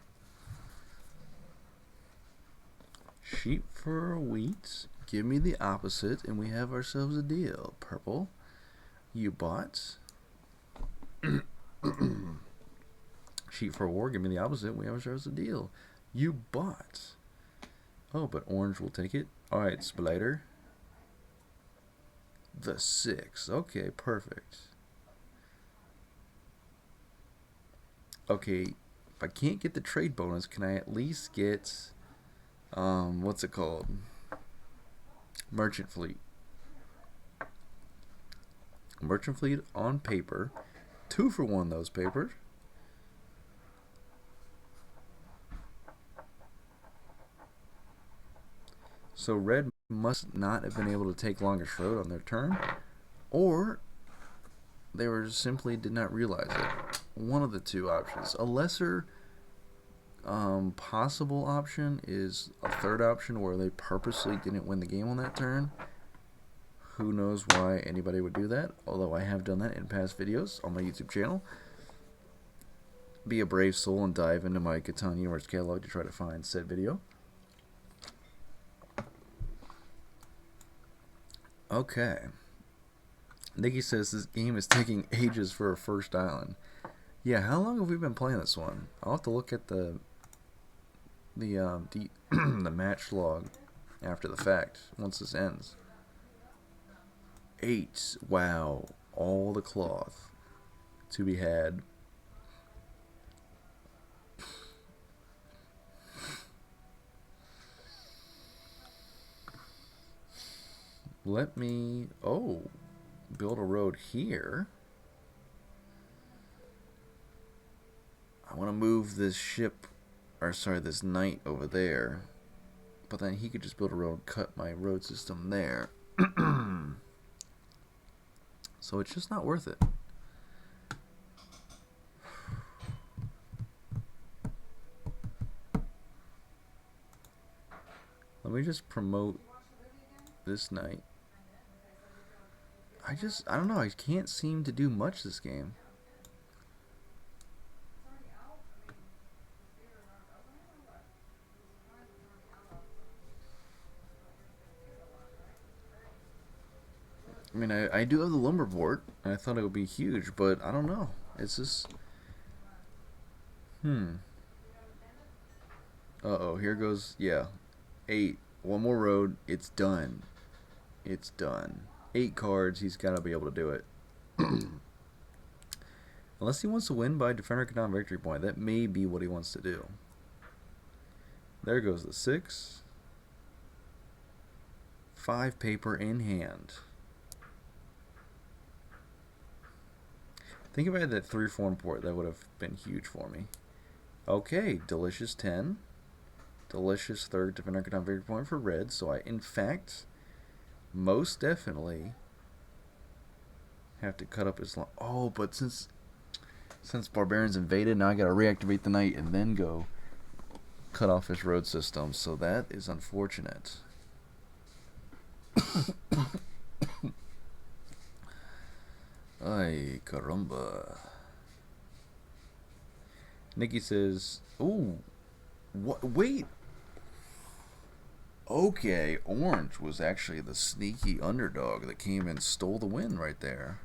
Sheep for wheat. Give me the opposite, and we have ourselves a deal. Purple. You bought. Sheep for war. Give me the opposite. We have ourselves a deal. You bought. Oh, but orange will take it. Alright, Splitter. The 6. Okay, perfect. Okay, if I can't get the trade bonus, can I at least get, what's it called? Merchant fleet. Merchant fleet on paper. 2 for 1 those papers. So red must not have been able to take longest road on their turn, or they were simply did not realize it. One of the two options. A lesser possible option is a third option where they purposely didn't win the game on that turn. Who knows why anybody would do that, although I have done that in past videos on my YouTube channel. Be a brave soul and dive into my Catan Universe catalog to try to find said video. Okay. Nikki says this game is taking ages for a first island. Yeah, how long have we been playing this one? I'll have to look at the the match log after the fact once this ends. 8. Wow, all the cloth to be had. Let me build a road here. I want to move this ship, or sorry, this knight over there. But then he could just build a road, cut my road system there. So it's just not worth it. Let me just promote this knight. I don't know, I can't seem to do much this game. I mean, I do have the lumber board, and I thought it would be huge, but I don't know. It's just... Uh-oh, here goes... Yeah. 8. One more road. It's done. It's done. 8 cards. He's got to be able to do it. Unless he wants to win by Defender Catan victory point. That may be what he wants to do. There goes the 6. 5 paper in hand. Think if I had that 3-4 port, that would have been huge for me. Okay, delicious 10. Delicious 3rd Defender Catan victory point for red. So I, in fact, most definitely have to cut up his... Oh, but since Barbarians invaded, now I gotta reactivate the knight and then go cut off his road system. So that is unfortunate. Ay, caramba. Nikki says, ooh, what? Wait. Okay, orange was actually the sneaky underdog that came and stole the win right there.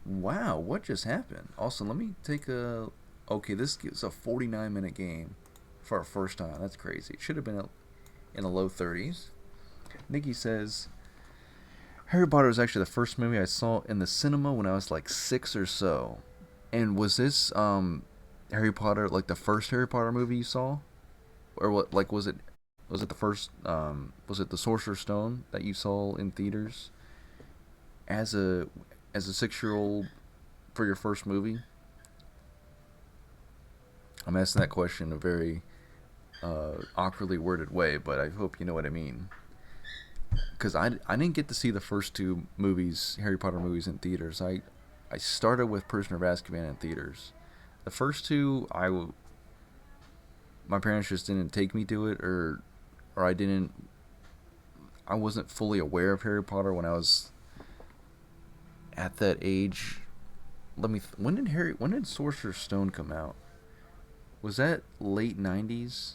Wow, what just happened? Also, let me take a... Okay, this is a 49-minute game for our first time. That's crazy. It should have been in the low 30s. Nikki says... Harry Potter was actually the first movie I saw in the cinema when I was like 6 or so. And was this Harry Potter like the first Harry Potter movie you saw? or what? Like, was it the first? Was it the Sorcerer's Stone that you saw in theaters as a 6 year old for your first movie? I'm asking that question in a very awkwardly worded way, but I hope you know what I mean. Because I didn't get to see the first two movies, Harry Potter movies, in theaters. I started with Prisoner of Azkaban in theaters. The first two, my parents just didn't take me to it, or I wasn't fully aware of Harry Potter when I was at that age. When did Sorcerer's Stone come out? Was that late 90s?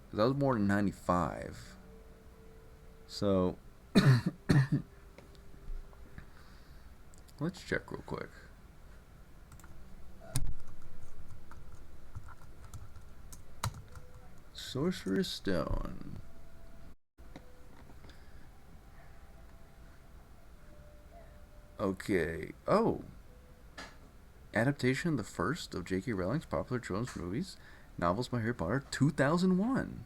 Because I was born in 95. So, let's check real quick. Sorcerer's Stone. Okay. Oh. Adaptation, the first of J.K. Rowling's popular children's movies, novels by Harry Potter, 2001.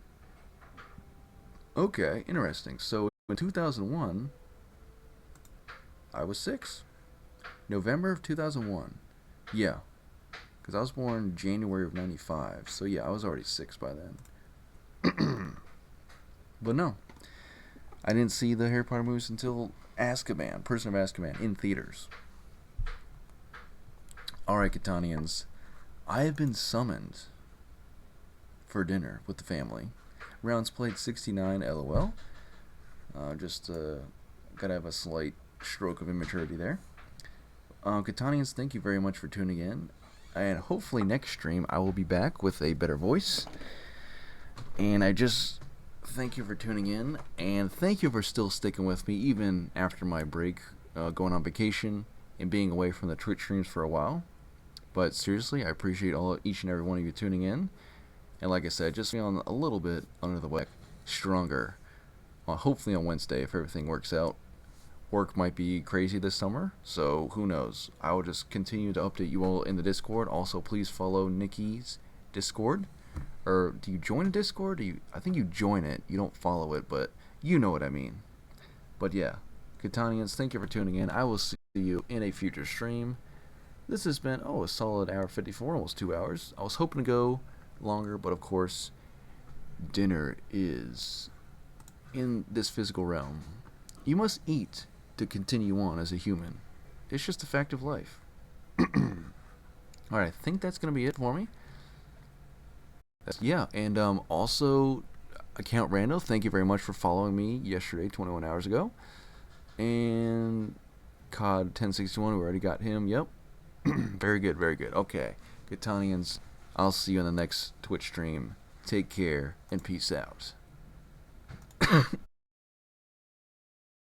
Okay, interesting. So in 2001, I was 6. November of 2001. Yeah, because I was born January of 95. So yeah, I was already 6 by then. But no, I didn't see the Harry Potter movies until Azkaban, Prisoner of Azkaban, in theaters. Alright, Catanians, I have been summoned for dinner with the family. Rounds played 69, lol. Just gotta have a slight stroke of immaturity there. Catanians, thank you very much for tuning in. And hopefully next stream I will be back with a better voice. And I just thank you for tuning in. And thank you for still sticking with me even after my break, going on vacation and being away from the Twitch streams for a while. But seriously, I appreciate each and every one of you tuning in. And like I said, just feeling a little bit under the weather, stronger. Hopefully on Wednesday, if everything works out. Work might be crazy this summer, so who knows. I will just continue to update you all in the Discord. Also, please follow Nikki's Discord. Or do you join a Discord? I think you join it. You don't follow it, but you know what I mean. But yeah, Catanians, thank you for tuning in. I will see you in a future stream. This has been, a solid hour 54, almost 2 hours. I was hoping to go longer, but of course, dinner is in this physical realm. You must eat to continue on as a human. It's just a fact of life. Alright, I think that's going to be it for me. Yeah, and also, Account Rando, thank you very much for following me yesterday, 21 hours ago. And COD 1061, we already got him, yep. Very good, very good. Okay, Catanians, I'll see you in the next Twitch stream. Take care, and peace out.